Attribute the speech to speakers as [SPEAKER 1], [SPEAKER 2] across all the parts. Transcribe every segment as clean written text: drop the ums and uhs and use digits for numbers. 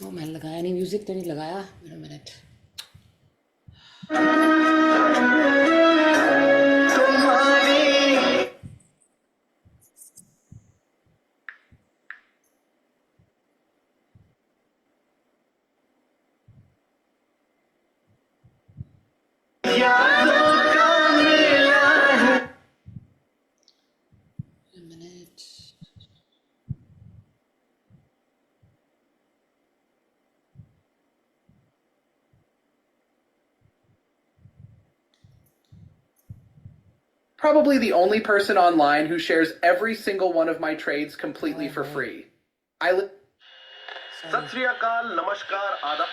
[SPEAKER 1] ओ मैंने लगाया नहीं, म्यूजिक तो नहीं लगाया। मेरा minute. Minute.
[SPEAKER 2] Probably the only person online who shares every single one of my trades completely for free.
[SPEAKER 3] सत श्री अकाल, नमस्कार, आदाब।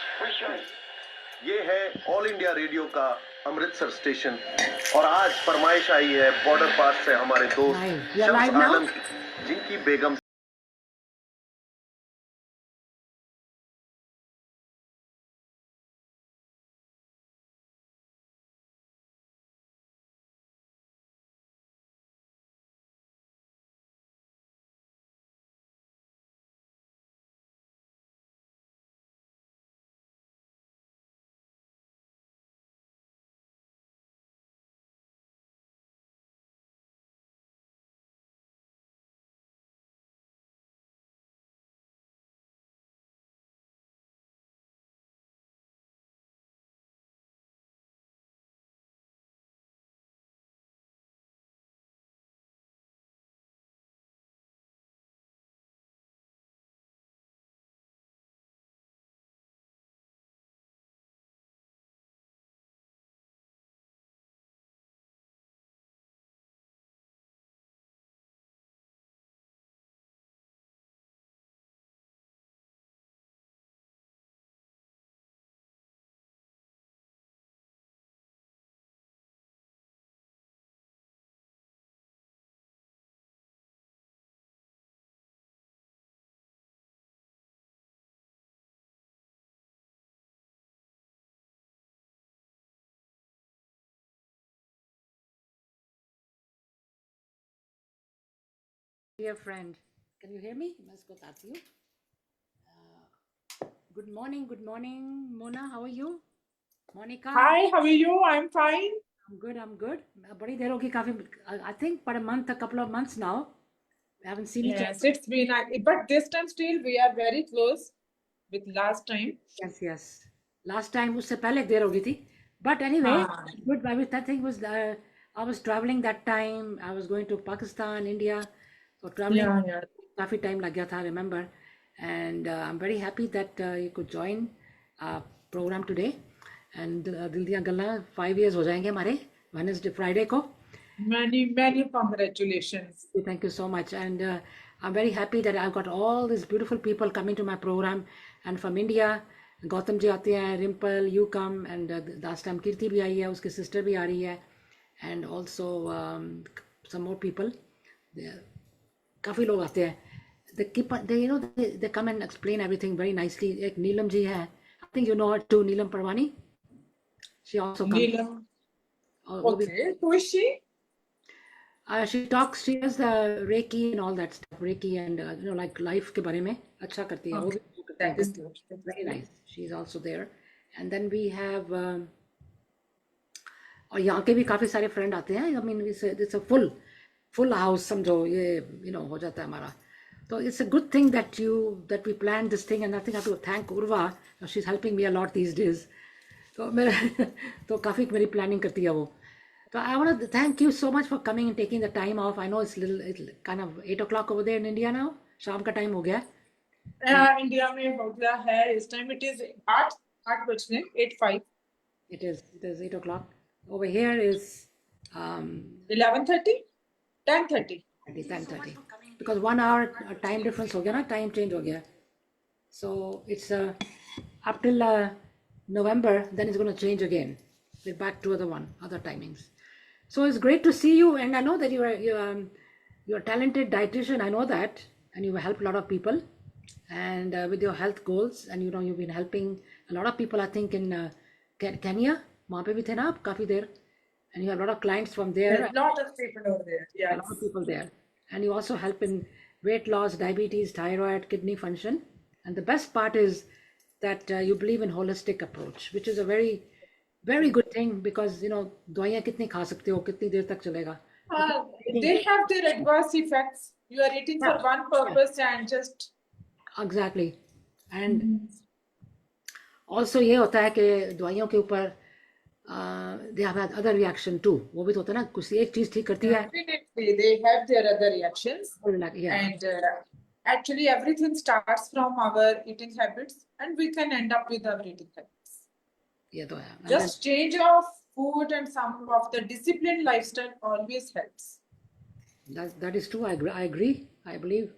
[SPEAKER 3] ये है ऑल इंडिया रेडियो का अमृतसर स्टेशन और आज फरमाइश आई है बॉर्डर पास से हमारे दोस्त शम्स आलम की, जिनकी बेगम
[SPEAKER 1] Dear friend, can you hear me? मैं इसको बताती हूँ। Good morning, Mona. How are you? Monica.
[SPEAKER 4] Hi, how are you? I'm fine.
[SPEAKER 1] I'm good. बड़ी देर होगी काफी। I think for a couple of months now. We haven't seen each other.
[SPEAKER 4] Yes, it's been, but this time still we are very close with last time.
[SPEAKER 1] Yes. Last time उससे पहले देर हो गई थी. But anyway, good. That thing was I was traveling that time. I was going to Pakistan, India. So traveling काफी time लग गया था, I remember. And I'm very happy that you could join our program today. And दिल दियां गल्लां 5 years हो जाएंगे हमारे Wednesday, Friday को.
[SPEAKER 4] Many congratulations.
[SPEAKER 1] Thank you so much. And I'm very happy that I've got all these beautiful people coming to my program. And from India, Gautam ji आते हैं, Rimple, you come, and last time Kirti भी आई है, उसकी sister भी आ रही है, and also some more people. काफी लोग आते हैं. They come and explain everything very nicely. एक नीलम जी है, I think you know her too, Neelam Parwani. She also comes.
[SPEAKER 4] Neelam. Okay, who is she?
[SPEAKER 1] She talks. She does the Reiki and all that stuff. Reiki and like life के बारे में अच्छा करती है.
[SPEAKER 4] Okay. That is good.
[SPEAKER 1] Very nice. She's also there. And then we have और यहाँ के भी काफी सारे friend आते हैं. I mean, it's a full house. समझो ये हो जाता है हमारा. So it's a good thing that we planned this thing, and I think I have to thank Urva. She's helping me a lot these days. तो तो काफी मेरी planning करती है वो. So I want to thank you so much for coming and taking the time off. I know it's kind of 8 o'clock over there in India now. शाम का time हो गया.
[SPEAKER 4] India में हो गया है इस time. It is 8 बजने 8:05.
[SPEAKER 1] It is 8 o'clock. Over here is
[SPEAKER 4] 11:30, 10:30.
[SPEAKER 1] 10:30. Because 1 hour time difference हो गया ना, time change हो गया. So it's up till November, then it's going to change again. We're back to other timings. So it's great to see you, and I know that you're a talented dietitian. I know that, and you help a lot of people, and with your health goals, and you've been helping a lot of people. I think in Kenya, वहाँ पे भी थे ना आप काफी देर, and you have a lot of clients from there.
[SPEAKER 4] A lot of people over there. Yeah,
[SPEAKER 1] a lot of people there, and you also help in weight loss, diabetes, thyroid, kidney function, and the best part is that you believe in holistic approach, which is a very, very good thing because दवाइयाँ कितनी खा सकते हो, कितनी देर तक चलेगा?
[SPEAKER 4] Uh, they have their adverse effects. You are eating for
[SPEAKER 1] Yeah.
[SPEAKER 4] one purpose and just
[SPEAKER 1] Exactly. And also ये होता है कि दवाइयों के ऊपर they have had other reaction too. वो भी तो होता है ना, कुछ एक चीज ठीक करती है.
[SPEAKER 4] definitely they have their other reactions.
[SPEAKER 1] Yeah.
[SPEAKER 4] And actually, everything starts from our eating habits, and we can end up with our eating habits.
[SPEAKER 1] ये तो है. And
[SPEAKER 4] Just change of food and some of the disciplined lifestyle always helps.
[SPEAKER 1] that is true. I agree. I believe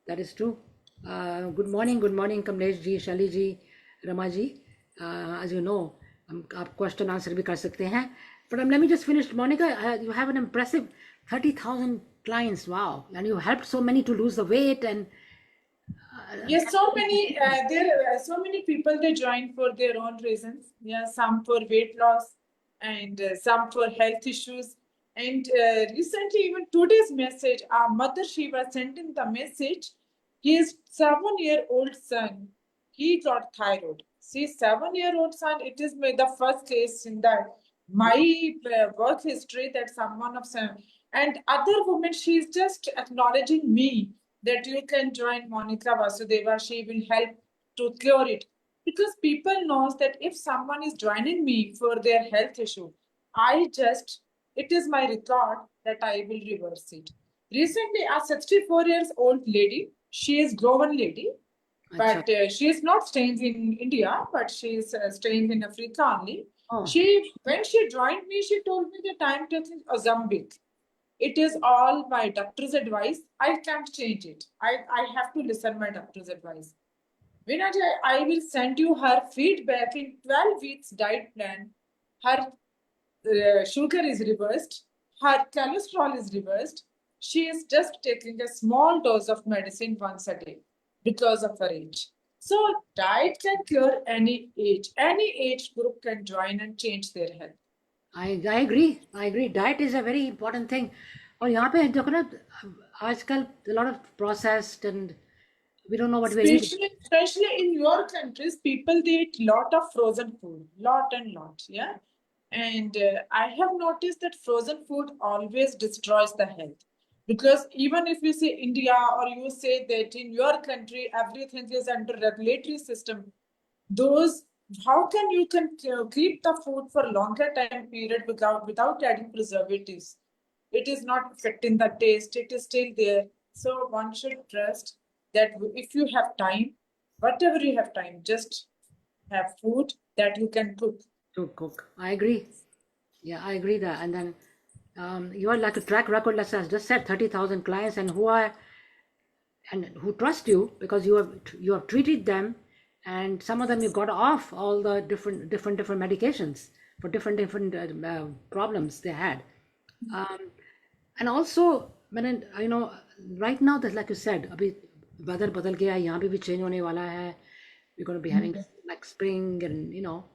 [SPEAKER 1] that is true. Good morning, Kamlesh ji, Shali ji, Rama ji. As you know, आप question answer भी कर सकते हैं. But let me just finish. Monica, you have an impressive 30,000 clients. Wow. And you helped so many to lose the weight and
[SPEAKER 4] Yes, so many there are so many people they join for their own reasons. Yeah, some for weight loss and some for health issues. And recently, even today's message, our mother she was sending the message. His 7-year-old son, he got thyroid. See, 7-year-old son, it is the first case in that my work history that someone of 7 and other women, she is just acknowledging me that you can join Monica Vasudeva. She will help to cure it. Because people knows that if someone is joining me for their health issue, it is my record that I will reverse it. Recently, a 64 years old lady, she is Goan lady, but she is not staying in India, but she is staying in Africa only.
[SPEAKER 1] Oh.
[SPEAKER 4] When she joined me, she told me that I am taking Ozempic. It is all my doctor's advice. I can't change it. I have to listen my doctor's advice. Vinay, I will send you her feedback in 12 weeks diet plan. Her sugar is reversed. Her cholesterol is reversed. She is just taking a small dose of medicine once a day because of her age. So diet can cure any age. Any age group can join and change their health.
[SPEAKER 1] I agree. Diet is a very important thing. और यहाँ पे देखो ना आजकल a lot of processed and we don't know what we're eating.
[SPEAKER 4] Especially in your countries, people they eat lot of frozen food, lot, yeah. And I have noticed that frozen food always destroys the health. Because even if you say India or you say that in your country everything is under regulatory system, how can you keep the food for longer time period without adding preservatives? It is not affecting the taste, it is still there. So one should trust that if you have time, whatever you have time, just have food that you can cook.
[SPEAKER 1] To cook. I agree. Yeah, I agree that. And then you are like a track record, like I just said, 30,000 clients and who trust you because you have treated them, and some of them you got off all the different medications for different problems they had. And also, right now, that like you said, अभी weather बदल गया, यहाँ पे भी change होने वाला है. We're going to be having like spring, and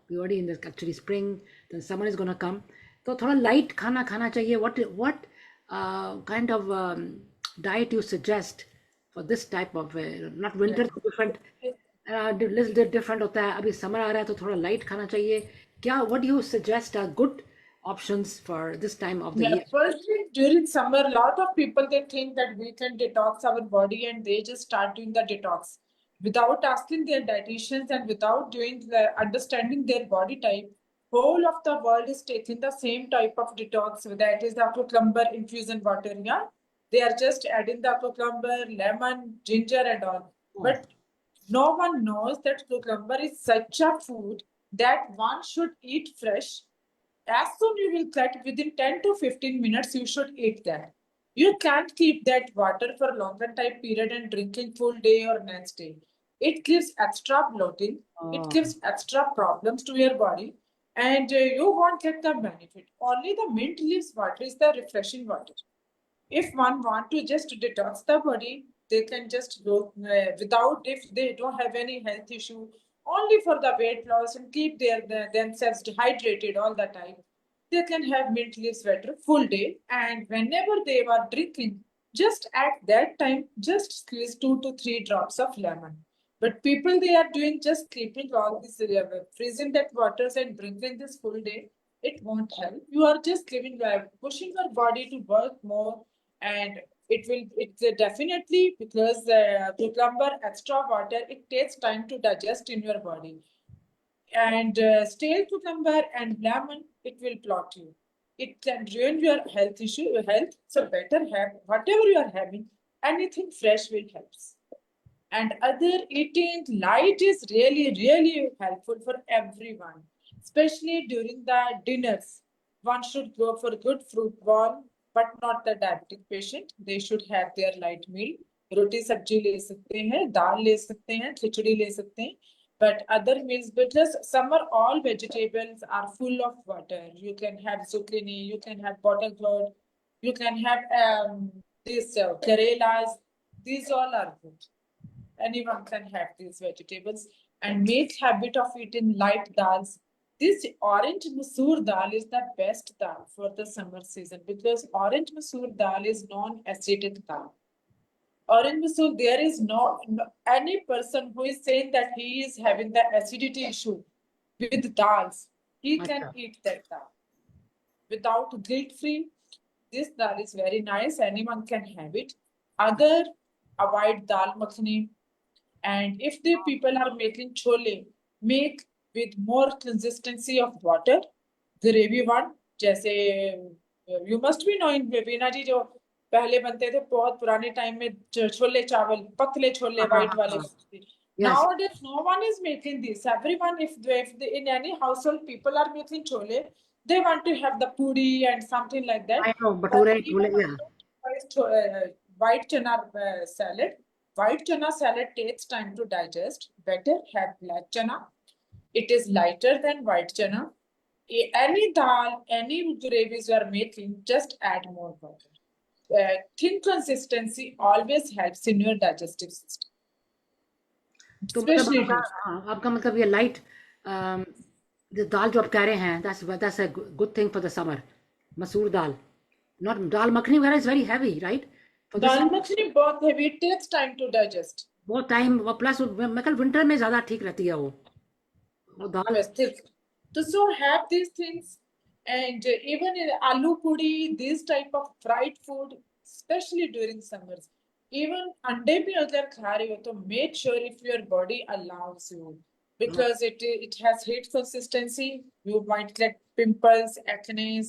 [SPEAKER 1] we're already in the actually spring. Then summer is going to come. तो थोड़ा light खाना खाना चाहिए. What kind of diet you suggest for this type of not winter different, little different होता है. अभी summer आ रहा है तो थोड़ा light खाना चाहिए. What do you suggest are good options for this time of the year?
[SPEAKER 4] Firstly, during summer, a lot of people they think that we can detox our body and they just start doing the detox without asking their dietitians and without understanding their body type. Whole of the world is taking the same type of detox, that is the cucumber infusion water. Yeah, they are just adding the cucumber, lemon, ginger, and all. But no one knows that cucumber is such a food that one should eat fresh. As soon you will cut, within 10 to 15 minutes, you should eat that. You can't keep that water for longer time period and drinking full day or next day. It gives extra bloating. It gives extra problems to your body, and you won't get the benefit. Only the mint leaves water is the refreshing water. If one want to just detox the body, they can just go without, if they don't have any health issue, only for the weight loss and keep themselves dehydrated all the time, they can have mint leaves water full day, and whenever they were drinking, just at that time, just squeeze 2 to 3 drops of lemon. But people, they are doing just keeping all this, freezing that waters and drinking this full day. It won't help. You are just pushing your body to work more, and it's definitely because cucumber extra water, it takes time to digest in your body. And stale cucumber and lemon, it will plot you. It can ruin your health. So better have whatever you are having, anything fresh will help. And other eating light is really helpful for everyone, especially during the dinners. One should go for good fruit bowl, but not the diabetic patient. They should have their light meal. रोटी सब्जी ले सकते हैं, दाल ले सकते हैं, खिचड़ी ले सकते हैं. But other meals, because summer all vegetables are full of water. You can have zucchini, you can have bottle gourd, you can have these Karelas. These all are good. Anyone can have these vegetables and make habit of eating light dals. This orange masoor dal is the best dal for the summer season because orange masoor dal is non-acidic dal. Orange masoor, there is no any person who is saying that he is having the acidity issue with dals, he can eat that dal without guilt-free. This dal is very nice. Anyone can have it. Other, avoid dal makhani. And if the people are making chole, make with more consistency of water, gravy one. जैसे you must be knowing Veena जी जो पहले बनते थे बहुत पुराने time में छोले चावल पतले छोले white वाले. Nowadays no one is making this. Everyone, if in any household people are making chole, they want to have the puri and something like that.
[SPEAKER 1] I know, bhature, chole,
[SPEAKER 4] yeah. White chana salad. White chana salad takes time to digest. Better have black chana. It is lighter than white chana. Any dal, any gravies you are making, just add more water. Thin consistency always helps in your digestive system.
[SPEAKER 1] तो आपका मतलब ये light दाल जो आप कह रहे हैं, that's a good thing for the summer. मसूर दाल, not dal makhani वगैरह is very heavy, right?
[SPEAKER 4] दाल मखनी बहुत heavy, it takes time to digest.
[SPEAKER 1] बहुत टाइम, प्लस मैं कल विंटर में ज्यादा ठीक रहती है वो दाल.
[SPEAKER 4] So have these things, and even in aloo puri, this type of fried food, especially during summers. Even अंडे भी अगर खा रहे हो तो make sure if your body allows you, because it has heat consistency. You might get pimples, acne,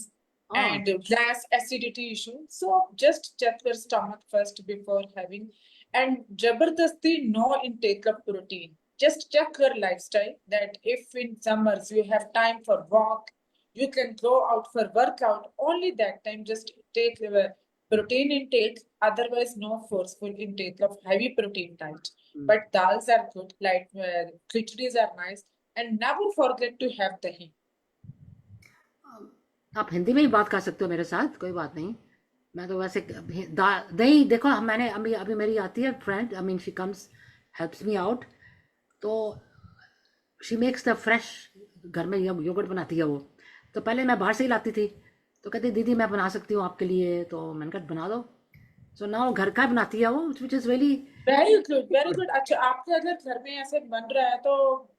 [SPEAKER 4] and gas acidity issue. So just check your stomach first before having. And jabardasti, no intake of protein. Just check your lifestyle that if in summers you have time for walk, you can go out for workout, only that time just take protein intake, otherwise no forceful intake of heavy protein diet. But dals are good, like khichdis are nice, and never forget to have dahi.
[SPEAKER 1] आप हिंदी में ही बात कर सकते हो मेरे साथ, कोई बात नहीं. मैं तो वैसे दही देखो, मैंने अभी मेरी आती है friend, I mean she comes helps me out, तो शी मेक्स द फ्रेश, घर में योगर्ट बनाती है वो. तो पहले मैं बाहर से ही लाती थी, तो कहती दीदी मैं बना सकती हूँ आपके लिए, तो मैंने कहा बना दो. सो नाउ घर का बनाती है वो, व्हिच इज वेरी
[SPEAKER 4] गुड. अच्छा, आपके अगर घर में ऐसे बन रहा है तो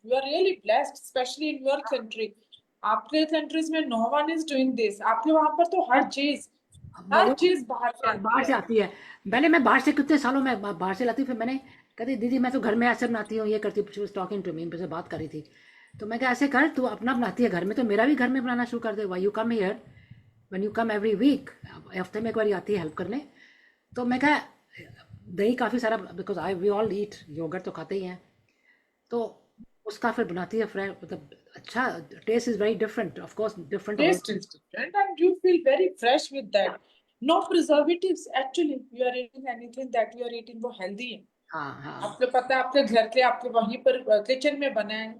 [SPEAKER 4] you are really blessed, specially in your country. आपके कंट्रीज में no one is doing this. आपके वहां पर तो हर चीज बाहर से
[SPEAKER 1] आती है. पहले मैं बाहर से कितने सालों में बाहर से लाती, फिर मैंने कहती दीदी मैं तो घर में ऐसे बनाती हूँ, ये करती हूँ. टॉकिंग टू मी, मुझसे बात कर रही थी, तो मैं कहा ऐसे कर, तू अपना बनाती है घर में, तो मेरा भी घर में बनाना शुरू कर दे. Why you come here when you come every week, हफ्ते में एक बार आती है हेल्प करने. तो मैं कहा दही काफ़ी सारा, because we all eat yogurt तो खाते ही हैं, तो उसका फिर बनाती है फ्रेश, मतलब अच्छा. Taste is very different, of course different.
[SPEAKER 4] Taste is different and you feel very fresh with that. No preservatives. Actually, you are eating anything that you are eating वो healthy है.
[SPEAKER 1] हाँ.
[SPEAKER 4] आपको पता है आपके घर के आपके वहीं पर किचन में बना है.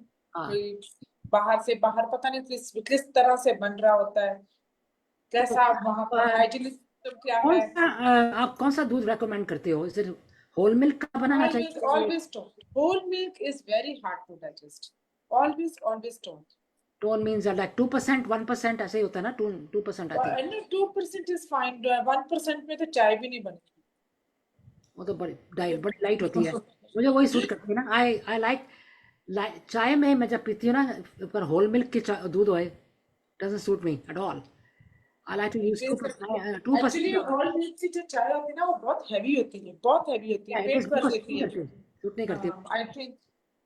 [SPEAKER 4] बाहर पता नहीं किस तरह से बन रहा होता है, कैसा वहाँ पर हाइजीनिक क्या है.
[SPEAKER 1] आप कौन सा दूध रेकमेंड करते हो? इज इट होल मिल्क का बनाना चाहिए?
[SPEAKER 4] Always told. Whole milk is very hard to digest. Always told.
[SPEAKER 1] Tone means that like 2%, 1% ऐसे ही होता है ना, 2% आती है.
[SPEAKER 4] No, 2% is fine. 1% में तो चाय भी नहीं बनेगी.
[SPEAKER 1] वो तो बड़ी लाइट होती है. मुझे वही सूट करती है ना। आई लाइक चाय में मैं जब पीती हूँ ना, पर होल मिल्क की दूध होए, doesn't suit me at all. I like to use two
[SPEAKER 4] actually
[SPEAKER 1] percent.
[SPEAKER 4] Whole milk की जो चाय होती है ना वो बहुत हैवी होती है, बहुत हैवी होती है,
[SPEAKER 1] इट इज
[SPEAKER 4] पेट भर
[SPEAKER 1] बिल्कुल
[SPEAKER 4] देती है।
[SPEAKER 1] सूट नहीं करती।
[SPEAKER 4] आई थिंक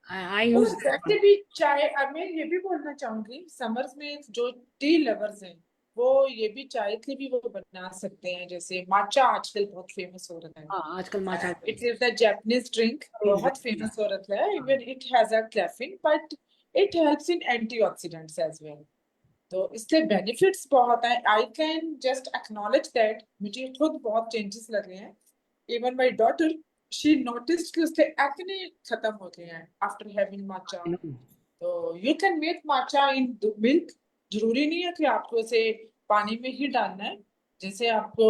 [SPEAKER 1] आई
[SPEAKER 4] और
[SPEAKER 1] यूज
[SPEAKER 4] वैसे भी चाय, अब मैं ये भी बोलना चाहूंगी, समर्स में जो टी लवर्स हैं वो ये भी चाय के भी वो बना सकते हैं, जैसे माचा आजकल बहुत फेमस हो रहा है।
[SPEAKER 1] हाँ, आजकल matcha
[SPEAKER 4] it is the Japanese drink, बहुत फेमस हो रहा है। Even it has a caffeine but it helps in antioxidants as well. तो इससे बेनिफिट्स बहुत हैं। I can just acknowledge that मुझे खुद बहुत चेंजेस लगे हैं। Even my daughter, she noticed कि उसके एक्ने खत्म हो गए हैं आफ्टर हैविंग माचा। तो you can make matcha in milk, जरूरी नहीं है कि आपको इसे पानी में ही डालना है। जैसे आपको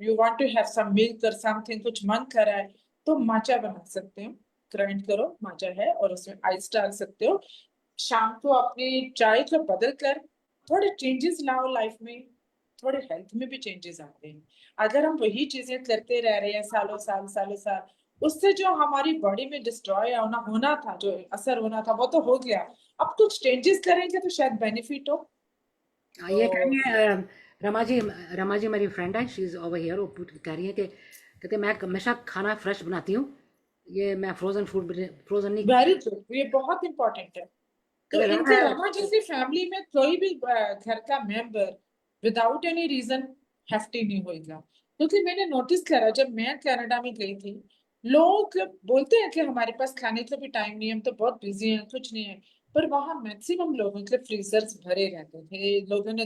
[SPEAKER 4] you want to have some milk और समथिंग, कुछ मन कर रहा है तो माचा बना सकते हो। ग्राइंड करो माचा है और उसमें आइस डाल सकते हो। शाम को अपनी चाय को बदल कर थोड़े चेंजेस लाओ लाइफ में, थोड़े हेल्थ में भी चेंजेस आते हैं। अगर हम वही चीजें करते रह रहे हैं सालों साल सालों साल, उससे जो हमारी बॉडी में डिस्ट्रॉय होना होना था, जो असर होना था वो तो हो गया। अब कुछ चेंजेस करेंगे तो शायद बेनिफिट हो।
[SPEAKER 1] ये कह रही
[SPEAKER 4] तो
[SPEAKER 1] है रमा जी मेरी फ्रेंड है, शी इज ओवर हियर। वो कह रही है कि कहते मैं हमेशा खाना फ्रेश बनाती हूँ, ये मैं फ्रोजन फूड फ्रोजन नहीं।
[SPEAKER 4] वेरी गुड, ये बहुत इंपॉर्टेंट है। तो
[SPEAKER 1] कहते
[SPEAKER 4] इनके
[SPEAKER 1] rather-
[SPEAKER 4] रमा जैसी फैमिली में कोई भी घर का member without any reason hefty नहीं होगा। क्योंकि मैंने नोटिस करा जब मैं कनाडा में गई थी, लोग बोलते हैं कि हमारे पास खाने का भी टाइम नहीं है, हम तो बहुत बिजी हैं, कुछ नहीं है। पर वहां मैक्सिमम लोगों के फ्रीजर्स भरे रहते थे। लोगों ने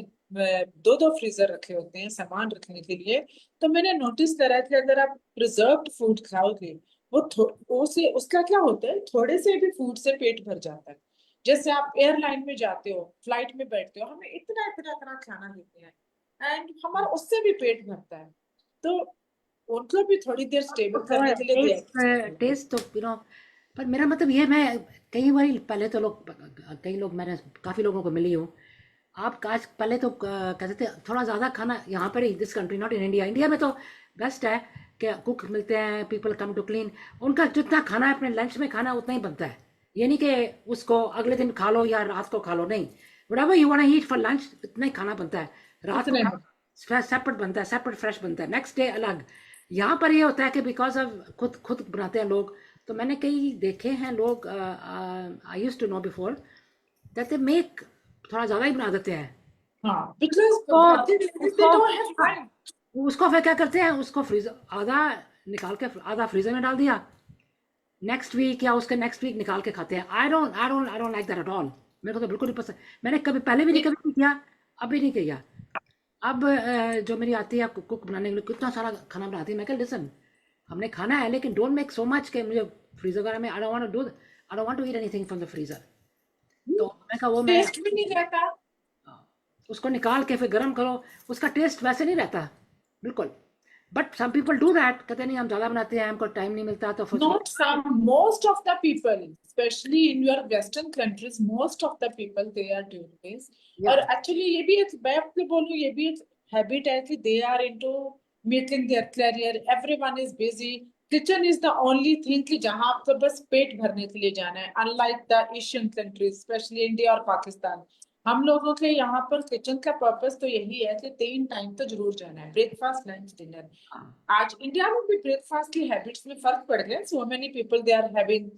[SPEAKER 4] दो दो फ्रीजर रखे होते हैं सामान रखने के लिए। तो मैंने नोटिस करा कि अगर आप प्रिजर्व्ड फूड खाओगे, उसे उसका क्या होता है, थोड़े से भी फूड से पेट भर जाता है। जैसे आप एयरलाइन में जाते हो, फ्लाइट में बैठते हो, हमें इतना इतना इतना खाना देते हैं एंड हमारा उससे भी पेट भरता है। तो उनको भी थोड़ी देर स्टेबल करने के लिए
[SPEAKER 1] टेस्ट टेस्ट तो पर मेरा मतलब ये, मैं कई बार पहले तो कई लोग मैंने काफ़ी लोगों को मिली हूँ। आप आज पहले तो कहते थे थोड़ा ज़्यादा खाना यहाँ पर ही, this country not in India. India में तो बेस्ट है कि कुक मिलते हैं, पीपल कम टू क्लीन। उनका जितना खाना है अपने लंच में खाना उतना ही बनता है। ये नहीं कि उसको अगले दिन खा लो या रात को खा लो, नहीं। whatever you want to eat for lunch इतना ही खाना बनता है। रात
[SPEAKER 4] इतने में।
[SPEAKER 1] को सेपरेट बनता है, सेपरेट फ्रेश बनता है, नेक्स्ट डे अलग। यहाँ पर ये होता है कि बिकॉज ऑफ खुद खुद बनाते हैं लोग। तो मैंने कई देखे हैं लोग, I used to know before that they make थोड़ा ज़्यादा ही बना देते हैं।
[SPEAKER 4] हाँ, बिकॉज
[SPEAKER 1] उसको
[SPEAKER 4] दे डोंट हैव टाइम।
[SPEAKER 1] उसको फिर क्या करते हैं, उसको फ्रीजर आधा निकाल के आधा फ्रीजर में डाल दिया, नेक्स्ट वीक या उसके नेक्स्ट वीक निकाल के खाते हैं। I don't like that at all. मेरे को तो बिल्कुल नहीं पसंद। मैंने कभी पहले भी नहीं कभी नहीं किया, अभी नहीं किया। अब जो मेरी आती है कुक बनाने के लिए, कितना सारा खाना बनाती है। मैं कह लिसन, हमने खाना है लेकिन डोंट मेक सो मच कि मुझे फ्रीजर वगैरह में, I don't want to eat anything from the freezer. तो मैं कहा वो मैं
[SPEAKER 4] टेस्ट भी नहीं रहता।
[SPEAKER 1] उसको निकाल के फिर गर्म करो, उसका टेस्ट वैसे नहीं रहता बिल्कुल। But some people do that, कहते नहीं हम ज़्यादा बनाते हैं, हमको टाइम नहीं मिलता तो फिर
[SPEAKER 4] Not some, most of the people, especially in your Western countries, most of the people they are doing this.
[SPEAKER 1] या
[SPEAKER 4] और actually ये भी एक, मैं आपको बोलूँ, ये भी एक habit है कि they are into making their career. Everyone is busy. Kitchen is the only thing कि जहाँ आपको बस पेट भरने के लिए जाना है। Unlike the Asian countries, especially India और पाकिस्तान, हम लोगों के यहाँ पर किचन का पर्पस तो यही है कि 3 टाइम तो जरूर जाना है, ब्रेकफास्ट लंच डिनर। आज इंडिया में भी ब्रेकफास्ट की हैबिट्स में फर्क पड़ गया। So many people they are having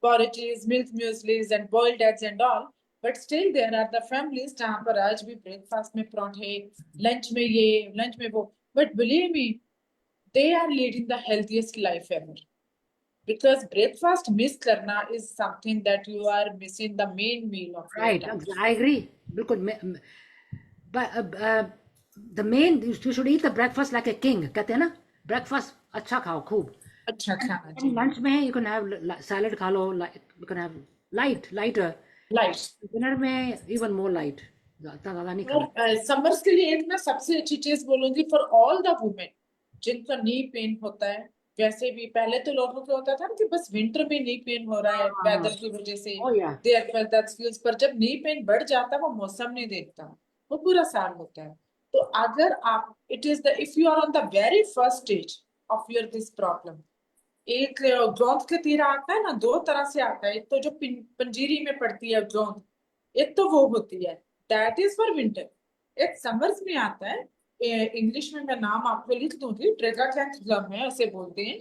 [SPEAKER 4] porridges, milk mueslis and boiled eggs and all, but still there are the families जहाँ पर आज भी ब्रेकफास्ट में पराठे, लंच में ये, लंच में वो। But believe me, they are leading the healthiest life ever. Because breakfast miss करना is something that you are missing the main meal of your
[SPEAKER 1] right,
[SPEAKER 4] life.
[SPEAKER 1] I agree बिल्कुल। The main you should eat the breakfast like a king, कहते हैं ना, breakfast अच्छा खाओ खूब।
[SPEAKER 4] अच्छा खाना चाहिए।
[SPEAKER 1] लंच में यू कैन हैव सैलड खा लो, you can have lighter.
[SPEAKER 4] Life.
[SPEAKER 1] Dinner में इवन मोर लाइट, ज़्यादा नहीं खाना।
[SPEAKER 4] समर्स के लिए एक मैं सबसे अच्छी चीज बोलूंगी फॉर ऑल द वुमेन जिनका नी पेन होता है। वैसे भी पहले तो लोगों को होता था ना कि बस विंटर में नी पेन हो रहा है वेदर की वजह से,
[SPEAKER 1] ओ या
[SPEAKER 4] देयर फेल्ट दैट फील्स। पर जब नी पेन बढ़ जाता है वो मौसम नहीं देखता, वो पूरा साल होता है। तो अगर आप, it is the, if you are on the very first stage of your this problem, एक ग्रोथ का तीरा आता है ना, दो तरह से आता है। एक तो जो पंजीरी में पड़ती है ग्रोथ, एक तो वो होती है, दैट इज फॉर विंटर। एक समर्स में आता है, इंग्लिश में मैं नाम आपको लिख दूंगी, ड्रेगाकैंथ गम है उसे बोलते हैं।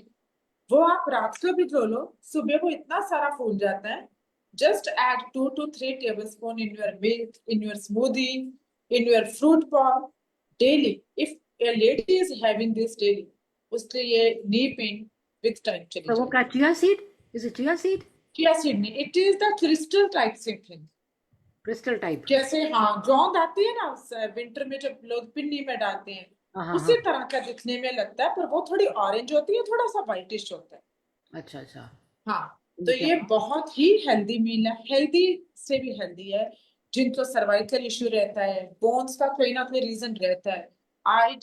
[SPEAKER 4] वो आप रात को भिगो लो, सुबह वो इतना सारा फूल जाता है। Just add 2 to 3 tablespoon in your milk, in your smoothie, in your fruit bowl daily. If a lady is having this daily, उसके ये नी पेन विथ टाइम चली
[SPEAKER 1] तो वो क्या,
[SPEAKER 4] जाएगी।
[SPEAKER 1] Chia seed? Is it chia seed?
[SPEAKER 4] Chia seed नहीं, it is the crystal type thing.
[SPEAKER 1] Crystal type?
[SPEAKER 4] जैसे हाँ ग्रौंद आती है ना विंटर में जब लोग पिन्नी में डालते हैं,
[SPEAKER 1] हाँ हाँ हाँ।
[SPEAKER 4] उसी तरह का दिखने में लगता है, पर वो थोड़ी ऑरेंज होती है, थोड़ा सा व्हाइटिश होता है।
[SPEAKER 1] अच्छा अच्छा।
[SPEAKER 4] हाँ, तो ये बहुत ही हेल्दी मील है, हेल्दी से भी हेल्दी है। जिनको सर्वाइकल इश्यू रहता है, बोन्स का कोई ना कोई रीजन रहता है, आई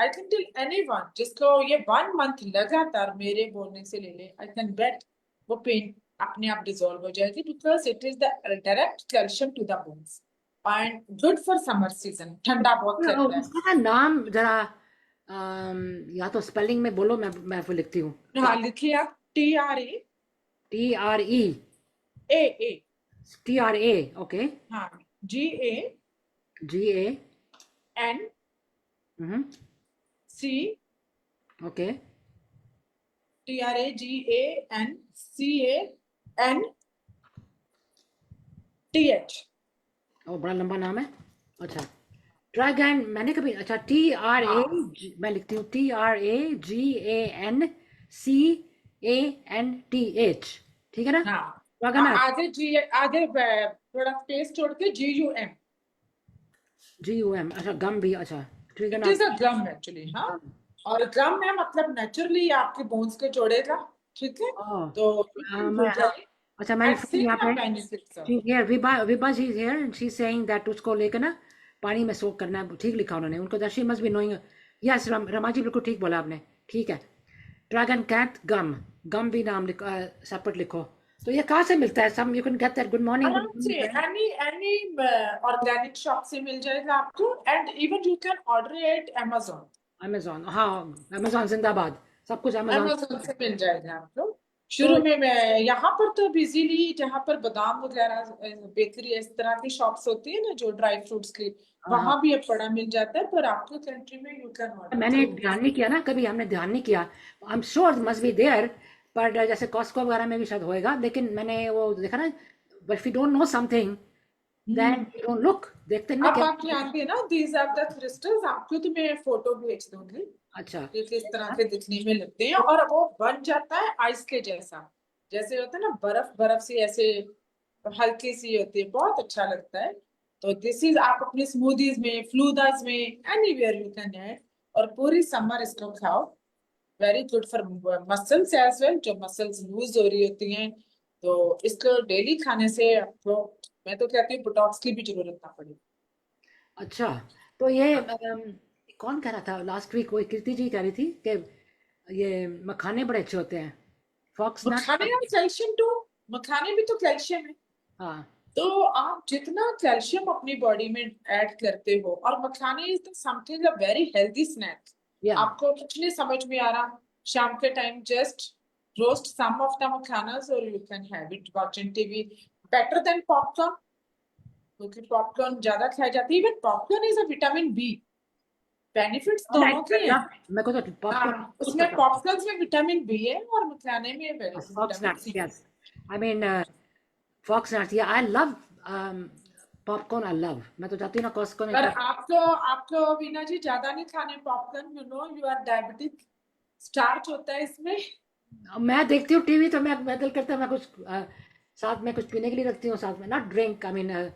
[SPEAKER 4] कैन टेल एनीवन जिसको ये 1 मंथ लगातार मेरे बोलने से ले ले, आई कैन बेट वो पेन अपने आप डिसॉल्व हो जाएगी, because it is the direct calcium to the bones and good for summer season, ठंडा बहुत करता है।
[SPEAKER 1] उसका नाम जरा या तो स्पेलिंग में बोलो, मैं वो लिखती हूँ।
[SPEAKER 4] हाँ लिखिए आप, TRA
[SPEAKER 1] T R E,
[SPEAKER 4] A
[SPEAKER 1] T R A, okay.
[SPEAKER 4] हाँ GANC
[SPEAKER 1] जी ए, ओके।
[SPEAKER 4] TRAGANCANTH।
[SPEAKER 1] ओ बड़ा लंबा नाम है। अच्छा, ड्रैगन मैंने कभी, अच्छा टी आर ए,
[SPEAKER 4] हाँ
[SPEAKER 1] मैं लिखती हूँ TRAGANCANTH, ठीक है ना?
[SPEAKER 4] हाँ
[SPEAKER 1] ड्रैगन है।
[SPEAKER 4] आगे जी, आगे थोड़ा स्पेस छोड़ के GUM।
[SPEAKER 1] GUM, अच्छा गम भी, अच्छा ठीक है
[SPEAKER 4] इट
[SPEAKER 1] ना?
[SPEAKER 4] Is a gum actually. हाँ,
[SPEAKER 1] हाँ।
[SPEAKER 4] और गम है मतलब नेचुरली आपके बोन्स को जोड़ेगा, ठीक है,
[SPEAKER 1] ओह,
[SPEAKER 4] तो
[SPEAKER 1] मैं, अच्छा मैंने
[SPEAKER 4] एंड
[SPEAKER 1] फिर
[SPEAKER 4] सी
[SPEAKER 1] यहाँ
[SPEAKER 4] द
[SPEAKER 1] पे,
[SPEAKER 4] बेनिफिट्स ऑफ।
[SPEAKER 1] ठीक है, Vibha ji here and she saying that उसको लेकर ना पानी में सोक करना है, ठीक लिखा उन्होंने, उनको that she must be knowing. Yes, Rama ji बिल्कुल ठीक बोला आपने, ठीक है। ड्रैगन कैथ गम, गम भी नाम लिखो, सेपरेट लिखो। तो ये कहाँ से मिलता है? Some you can get that, good morning, good
[SPEAKER 4] आराम से
[SPEAKER 1] मॉर्निंग।
[SPEAKER 4] एनी ऑर्गेनिक शॉप से मिल जाएगा आपको, and even you can order at Amazon।
[SPEAKER 1] Amazon, हाँ, अमेजोन जिंदाबाद, सब कुछ अमेजोन।
[SPEAKER 4] Amazon से मिल जाएगा आपको।
[SPEAKER 1] तो
[SPEAKER 4] शुरू में मैं यहाँ पर तो बिजीली, जहाँ पर बादाम वगैरह बेकरी इस तरह की शॉप्स होती है ना जो ड्राई फ्रूट्स की,
[SPEAKER 1] हाँ हाँ,
[SPEAKER 4] वहां भी अब बड़ा मिल जाता है, पर आपके कंट्री में यू कैन ऑर्डर
[SPEAKER 1] मैंने
[SPEAKER 4] थ्रू।
[SPEAKER 1] ध्यान नहीं किया ना, कभी हमने ध्यान नहीं किया। I am sure must be there, पर जैसे कॉस्को वगैरह में भी शायद होएगा, लेकिन मैंने वो देखा ना, but we don't know something then we don't look, देखते नहीं
[SPEAKER 4] अब
[SPEAKER 1] क्या।
[SPEAKER 4] आप यहाँ पे ना, दीज आर द क्रिस्टल्स, आपको तो मैं फोटो भेज दूंगी,
[SPEAKER 1] अच्छा,
[SPEAKER 4] ये किस तरह के दिखने में लगते हैं, और वो बन जाता है आइस के जैसा, जैसे होता है ना बर्फ बर्फ सी ऐसे हल्की सी होती है, बहुत अच्छा लगता है। तो दिस इज आप अपने स्मूदीज में, फ्लूदास में, एनीवेयर यू कैन ऐड, और पूरी समर इसको खाओ। Very good for muscles as well, जो मसल्स लूज हो रही होती हैं, तो इसको डेली खाने से आपको, मैं तो कहती हूँ बुटॉक्स की भी जरूरत ना पड़े।
[SPEAKER 1] अच्छा। तो ये कौन कह रहा था लास्ट वीक, कोई कीर्ति जी कह रही थी कि ये मखाने बड़े अच्छे होते हैं, फॉक्स नट।
[SPEAKER 4] मखाने में कैल्शियम टू, मखाने भी तो कैल्शियम है।
[SPEAKER 1] हाँ,
[SPEAKER 4] तो आप जितना कैल्शियम अपनी बॉडी में ऐड करते हो, और मखाने is the something a very healthy snack.
[SPEAKER 1] या
[SPEAKER 4] आपको कुछ नहीं समझ में आ रहा, शाम के time just roast some of the makhanas और you can have it watching TV, better than popcorn, क्योंकि पॉपकॉर्न ज्यादा खाई जाती है। Even popcorn is a vitamin B, benefits दोनों के हैं।
[SPEAKER 1] मेरे को तो पॉपकॉर्न
[SPEAKER 4] हाँ,
[SPEAKER 1] बहुत
[SPEAKER 4] उसमें
[SPEAKER 1] पसंद
[SPEAKER 4] पॉपकॉर्न में विटामिन बी है, और मखाने में
[SPEAKER 1] है, fox
[SPEAKER 4] vitamin
[SPEAKER 1] nuts,
[SPEAKER 4] C.
[SPEAKER 1] Yes, I mean fox nuts, yeah I love popcorn, I love, मैं तो जाती हूँ ना कॉस्को में
[SPEAKER 4] पर
[SPEAKER 1] तो।
[SPEAKER 4] आपको आपको वीना जी ज्यादा नहीं खाने popcorn, you know you are diabetic, starch होता है इसमें।
[SPEAKER 1] मैं देखती हूँ टीवी तो मैं दिल करता है मैं कुछ साथ में कुछ पीने के लिए रखती हूँ, साथ में not drink, I mean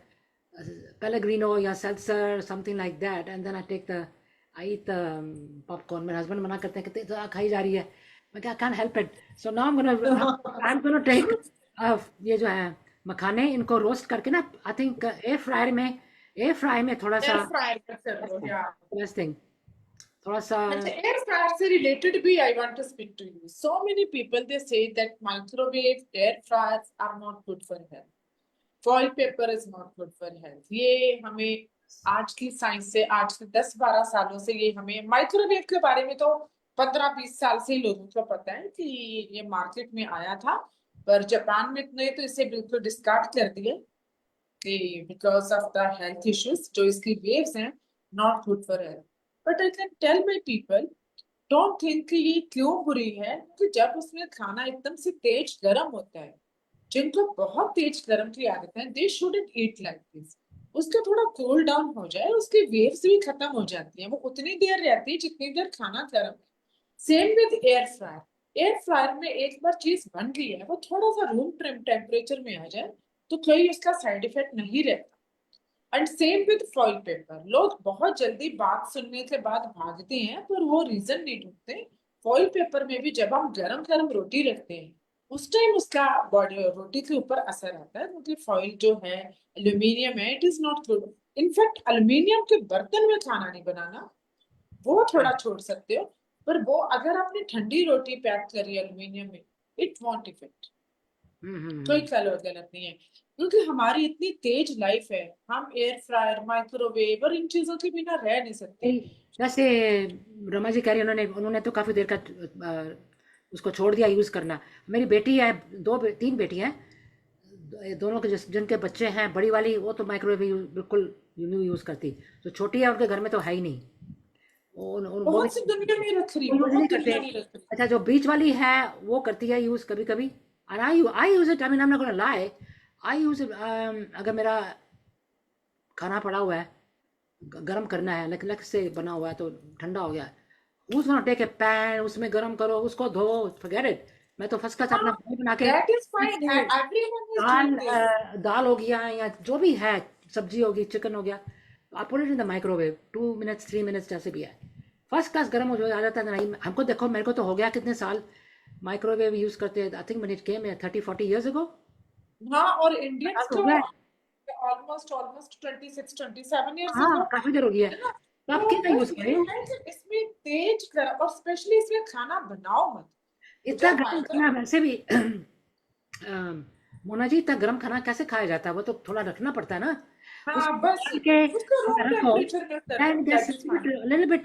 [SPEAKER 1] Pellegrino या seltzer something like that, and then I eat popcorn. मेरे हस्बैंड मना करते हैं, कहते तो खाई जा रही है, मैं क्या, can help it. So now I am gonna take ये जो है मखाने, इनको रोस्ट करके ना, आई थिंक एयर फ्राई में थोड़ा
[SPEAKER 4] एयर
[SPEAKER 1] सा
[SPEAKER 4] फ्रायर कर लो या,
[SPEAKER 1] बेस्ट थिंग, थोड़ा सा।
[SPEAKER 4] अच्छा एयर फ्रायर से रिलेटेड भी I want to speak to you. So many people they say that microwave air fryers are not good for health, foil paper is not good for health. ये हमें आज की science से, आज के 10-12 सालों से ये हमें माइक्रोवेव के बारे में तो 15-20 साल से ही लोगों को पता है कि ये मार्केट में आया था, पर जापान में ने तो इसे बिल्कुल डिस्कार्ड कर दिया कि because of the health issues जो इसकी वेव्स हैं, not good for health. But I can tell my people, don't think कि ये क्यों बुरी है, कि जब उसमें खाना एकदम से तेज गर्म होता है, जिनको बहुत तेज गर्म की आदत है, दे शुडंट ईट लाइक दिस। उसका थोड़ा कूल डाउन हो जाए, उसकी वेव्स भी खत्म हो जाती है, वो उतनी देर रहती है जितनी देर खाना गर्म है। Same with air fryer. Air fryer में एक बार चीज बन गई है, वो थोड़ा सा रूम टेम्परेचर में आ जाए तो कोई उसका साइड इफेक्ट नहीं रहता। And same with foil paper. लोग बहुत जल्दी बात सुनने के बाद भागते हैं, पर वो रीजन नहीं ढूंढते। फॉइल पेपर में भी जब हम गरम गरम रोटी रखते हैं, उस टाइम उसका बॉडी रोटी के ऊपर असर आता है, क्योंकि फॉइल जो है, एल्यूमिनियम है, it is not good. In fact aluminium के बर्तन में खाना नहीं बनाना, वो थोड़ा छोड़ सकते हो। पर वो अगर आपने ठंडी रोटी पैक करी एल्यूमिनियम में, इट वॉन्ट इफेक्ट। कोई कलर गलत नहीं है, क्योंकि हमारी इतनी तेज लाइफ है, हम एयर फ्रायर, माइक्रोवेव और इन चीजों के बिना रह नहीं सकते।
[SPEAKER 1] जैसे रमा जी कह रही, उन्होंने उन्होंने तो काफ़ी देर का उसको छोड़ दिया यूज़ करना। मेरी बेटी है, तीन बेटी हैं, दोनों के जिनके बच्चे हैं, बड़ी वाली वो तो माइक्रोवेव बिल्कुल न्यू यूज़ करती, जो छोटी है उनके घर में तो है ही नहीं। वो वो
[SPEAKER 4] बहुत सी दुनिया में रख रही,
[SPEAKER 1] यूज़ नहीं
[SPEAKER 4] बहुत
[SPEAKER 1] करते।
[SPEAKER 4] दुनिया में रख रही।
[SPEAKER 1] अच्छा, जो बीच वाली है वो करती है यूज़ कभी कभी। और I use it, I mean I am not gonna lie, I use it. अगर मेरा खाना पड़ा हुआ है, गरम करना है, लेकिन लक से बना हुआ है तो ठंडा हो गया, who's gonna take a pan, उसमें गरम करो, उसको धो, forget it। मैं तो फर्स्ट क्लास अपना
[SPEAKER 4] हाँ,
[SPEAKER 1] पानी बना के
[SPEAKER 4] that is fine. Everyone is
[SPEAKER 1] dal
[SPEAKER 4] doing this.
[SPEAKER 1] दाल हो गया या जो भी है, सब्जी होगी, चिकन हो गया, आप put it in the microwave 2 minutes 3 minutes जैसे भी है, फर्स्ट क्लास गर्म हो जो आ जाता है। नहीं, हमको देखो, मेरे को तो हो गया कितने साल माइक्रोवेव यूज करते हैं। I think when it came 30-40 years ago।
[SPEAKER 4] हाँ, और इंडियंस
[SPEAKER 1] हो
[SPEAKER 4] तो
[SPEAKER 1] गया।
[SPEAKER 4] ऑलमोस्ट 26-27 years
[SPEAKER 1] हाँ,
[SPEAKER 4] ago,
[SPEAKER 1] काफी देर हो गई है,
[SPEAKER 4] है ना।
[SPEAKER 1] तो आप
[SPEAKER 4] तो
[SPEAKER 1] कितना यूज
[SPEAKER 4] बस
[SPEAKER 1] करें।
[SPEAKER 4] ये है कि इसमें तेज गरम, और स्पेशली इसमें खाना बनाओ मत।
[SPEAKER 1] इतना
[SPEAKER 4] जब
[SPEAKER 1] गर्म खाना वैसे भी मोना जी, इतना गर्म खाना कैसे खाया जाता है, वो तो थोड़ा रखना पड़ता है ना,
[SPEAKER 4] हाँ,
[SPEAKER 1] उसको
[SPEAKER 4] बस
[SPEAKER 1] डाल के
[SPEAKER 4] उसको रूम
[SPEAKER 1] रखो।
[SPEAKER 4] टेम्परेचर में कर लो,
[SPEAKER 1] and
[SPEAKER 4] that
[SPEAKER 1] this
[SPEAKER 4] is fine.
[SPEAKER 1] Little bit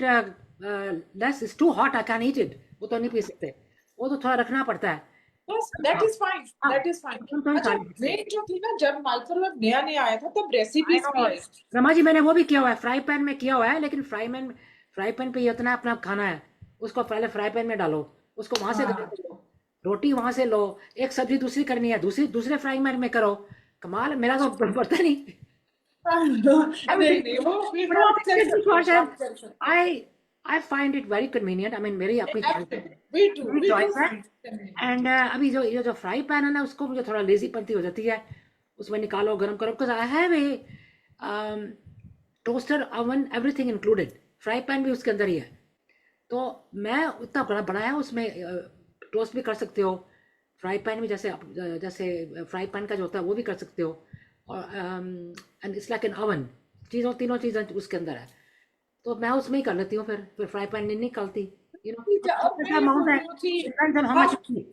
[SPEAKER 1] less is too hot, I can eat it, वो तो नहीं पी सकते, वो तो थोड़ा रखना पड़ता है।
[SPEAKER 4] बस दैट इज फाइन,
[SPEAKER 1] हाँ,
[SPEAKER 4] दैट इज फाइन।
[SPEAKER 1] तुम तो नहीं खा
[SPEAKER 4] अच्छा,
[SPEAKER 1] सकते।
[SPEAKER 4] मेन जो थी ना, जब माइक्रोवेव नया नया आया था, तब
[SPEAKER 1] आई
[SPEAKER 4] रेसिपीज भी
[SPEAKER 1] नो
[SPEAKER 4] आई थी।
[SPEAKER 1] रमा जी, मैंने वो भी किया हुआ है, फ्राई पैन में किया हुआ है, लेकिन फ्राई पैन पे ये उतना अपना खाना है, उसको पहले फ्राई पैन में डालो, उसको वहां से गर्म
[SPEAKER 4] हाँ।
[SPEAKER 1] करो, रोटी वहां से लो, एक सब्जी दूसरी करनी है, दूसरे फ्राई पैन में करो। कमाल, मेरा तो पड़ता नहीं।
[SPEAKER 4] नहीं नहीं, वो फिर आप कर सकते हो, आप कर सकते हो।
[SPEAKER 1] I I find it very convenient। I mean, मेरी अपनी मेरी
[SPEAKER 4] वी डू
[SPEAKER 1] चॉइस है।
[SPEAKER 4] फाइन।
[SPEAKER 1] एंड अभी जो ये जो फ्राई पैन है ना, उसको मुझे थोड़ा लेजी पनती हो जाती है, उसमें निकालो, गरम करो, because I have a toaster oven, everything included, fry pan भी उसके अंदर ही है, तो मैं उतना बड़ा बनाया, उसमें टोस्ट भी कर सकते हो, फ्राई पैन भी जैसे फ्राई पैन का जो होता है वो भी कर सकते हो, और and it's like an oven, तीनों चीज़ें उसके अंदर है, तो मैं उसमें ही कर लेती हूँ, फिर फ्राई पैन नहीं निकालती, यू नो,
[SPEAKER 4] अब मैं ये
[SPEAKER 1] अमाउंट
[SPEAKER 4] बोल
[SPEAKER 1] है,
[SPEAKER 4] रही हूँ कि
[SPEAKER 1] डिपेंड्स ऑन हाउ मच।
[SPEAKER 4] हम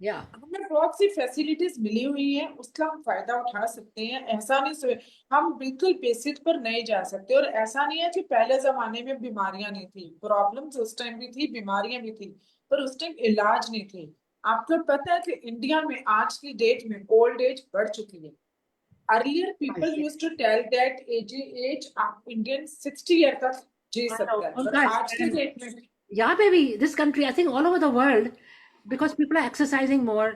[SPEAKER 1] या
[SPEAKER 4] हमें बहुत सी फैसिलिटीज मिली हुई है, उसका हम फायदा उठा सकते हैं। ऐसा नहीं हम बिल्कुल बेसिक पर नहीं जा सकते। और ऐसा नहीं है कि पहले जमाने में बीमारियां नहीं थी, प्रॉब्लम्स उस टाइम भी थी, बीमारियां भी थी, पर उस टाइम इलाज नहीं थी। आपको पता है कि इंडिया में आज की डेट में ओल्ड एज बढ़ चुकी है। Earlier people used to tell that age Indian 60 year तक जी सकता है, पर
[SPEAKER 1] उनका
[SPEAKER 4] आज की डेट में
[SPEAKER 1] यहाँ पे भी, this country, I think all over the world, because people are exercising more,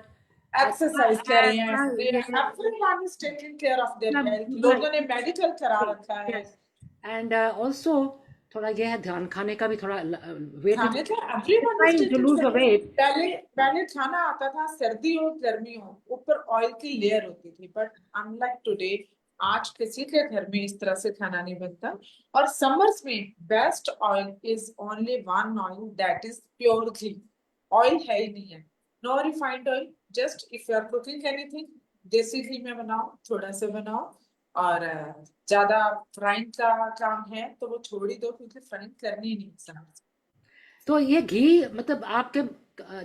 [SPEAKER 4] exercise कर रहे हैं, everyone is taking care of their health, लोगों ने मेडिकल करा रखा है।
[SPEAKER 1] एंड ऑल्सो थोड़ा ये है, ध्यान खाने का भी थोड़ा, वेट
[SPEAKER 4] खाने का everyone is
[SPEAKER 1] to
[SPEAKER 4] taking
[SPEAKER 1] loose the
[SPEAKER 4] care.
[SPEAKER 1] Weight.
[SPEAKER 4] पहले पहले खाना आता था, सर्दी हो गर्मी हो, ऊपर ऑयल की लेयर होती थी, बट अनलाइक टुडे, आज किसी के घर में इस तरह से खाना नहीं बनता। और समर्स में best oil is only one oil, that is pure ghee. Oil है ही नहीं है, no refined oil. Just if you are cooking anything, देसी घी में बनाओ, थोड़ा सा बनाओ। और ज्यादा फ्राइंग का काम है तो वो छोड़ ही दो, क्योंकि फ्राइंग करनी ही नहीं समझ।
[SPEAKER 1] तो ये घी, मतलब आपके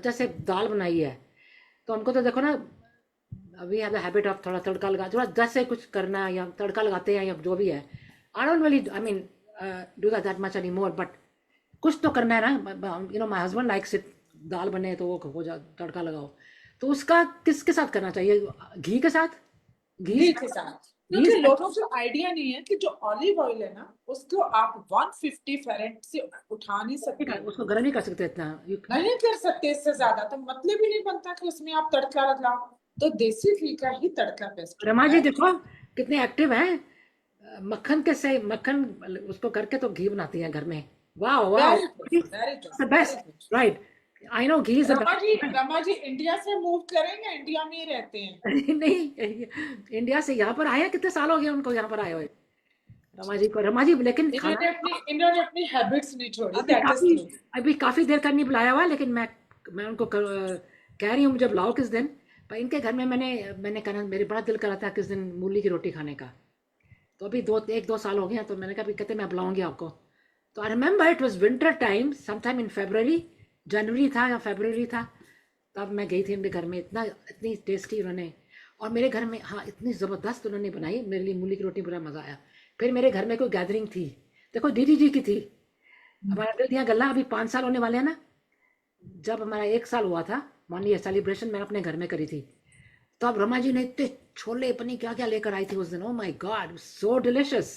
[SPEAKER 1] जैसे दाल बनाई है, तो हमको तो देखो ना, we have the habit of थोड़ा तड़का लगा, थोड़ा जैसे कुछ करना है या तड़का लगाते हैं या जो भी है, I don't really, I mean do that much any more, but कुछ तो करना है ना, you know my husband likes it, दाल बने तो वो हो जा, तड़का लगाओ, तो उसका किसके साथ करना चाहिए? घी के साथ?
[SPEAKER 4] घी के साथ,
[SPEAKER 1] घी
[SPEAKER 4] क्योंकि लोगों को आइडिया नहीं है कि जो ऑलिव ऑयल है ना, उसको आप 150 फेरेंट से उठा नहीं सकते,
[SPEAKER 1] उसको गर्म नहीं कर सकते इतना।
[SPEAKER 4] नहीं कर सकते इससे ज्यादा, तो मतलब ही नहीं बनता कि उसमें आप तड़का लगाओ। तो देसी घी का ही तड़का बेस्ट
[SPEAKER 1] रमा
[SPEAKER 4] होता
[SPEAKER 1] जी
[SPEAKER 4] है।
[SPEAKER 1] देखो कितने एक्टिव हैं, मक्खन के से मक्खन उसको करके तो घी बनाती हैं घर में। वाह वाह,
[SPEAKER 4] very good, very good,
[SPEAKER 1] the
[SPEAKER 4] very
[SPEAKER 1] best,
[SPEAKER 4] good.
[SPEAKER 1] Right. I know ghee is the
[SPEAKER 4] Rama ji India से मूव करेंगे, इंडिया में ही रहते हैं?
[SPEAKER 1] नहीं, इंडिया से यहाँ पर आए हैं, कितने साल हो गए उनको यहाँ पर आए हुए रमा जी को। रमा जी लेकिन खाना
[SPEAKER 4] इन्होंने अपनी हैबिट्स नहीं छोड़ी,
[SPEAKER 1] अभी
[SPEAKER 4] दैट इज
[SPEAKER 1] काफी
[SPEAKER 4] ट्रू।
[SPEAKER 1] अभी काफी देर का नहीं बुलाया हुआ, लेकिन मैं उनको कह रही हूँ मुझे बुलाओ किस दिन। पर इनके घर में मैंने कहा मेरे बड़ा दिल करा था किस दिन मूली की रोटी खाने का। तो अभी 1-2 साल हो गए हैं, तो मैंने कहा कहते मैं बुलाऊंगी आपको। तो I remember it was winter time, sometime in February, जनवरी था या फरवरी था, तब मैं गई थी उनके घर में। इतनी टेस्टी उन्होंने, और मेरे घर में हाँ इतनी ज़बरदस्त उन्होंने बनाई मेरे लिए मूली की रोटी, बड़ा मज़ा आया। फिर मेरे घर में कोई गैदरिंग थी, देखो दीदी जी की थी, हमारा दिल दिया गल्ला, अभी 5 साल होने वाले हैं ना। जब हमारा 1 साल हुआ था, मान लीजिए सेलिब्रेशन मैंने अपने घर में करी थी, तो अब रमा जी ने इतने छोले पनीर क्या क्या लेकर आई थी उस दिन। Oh my God, so delicious.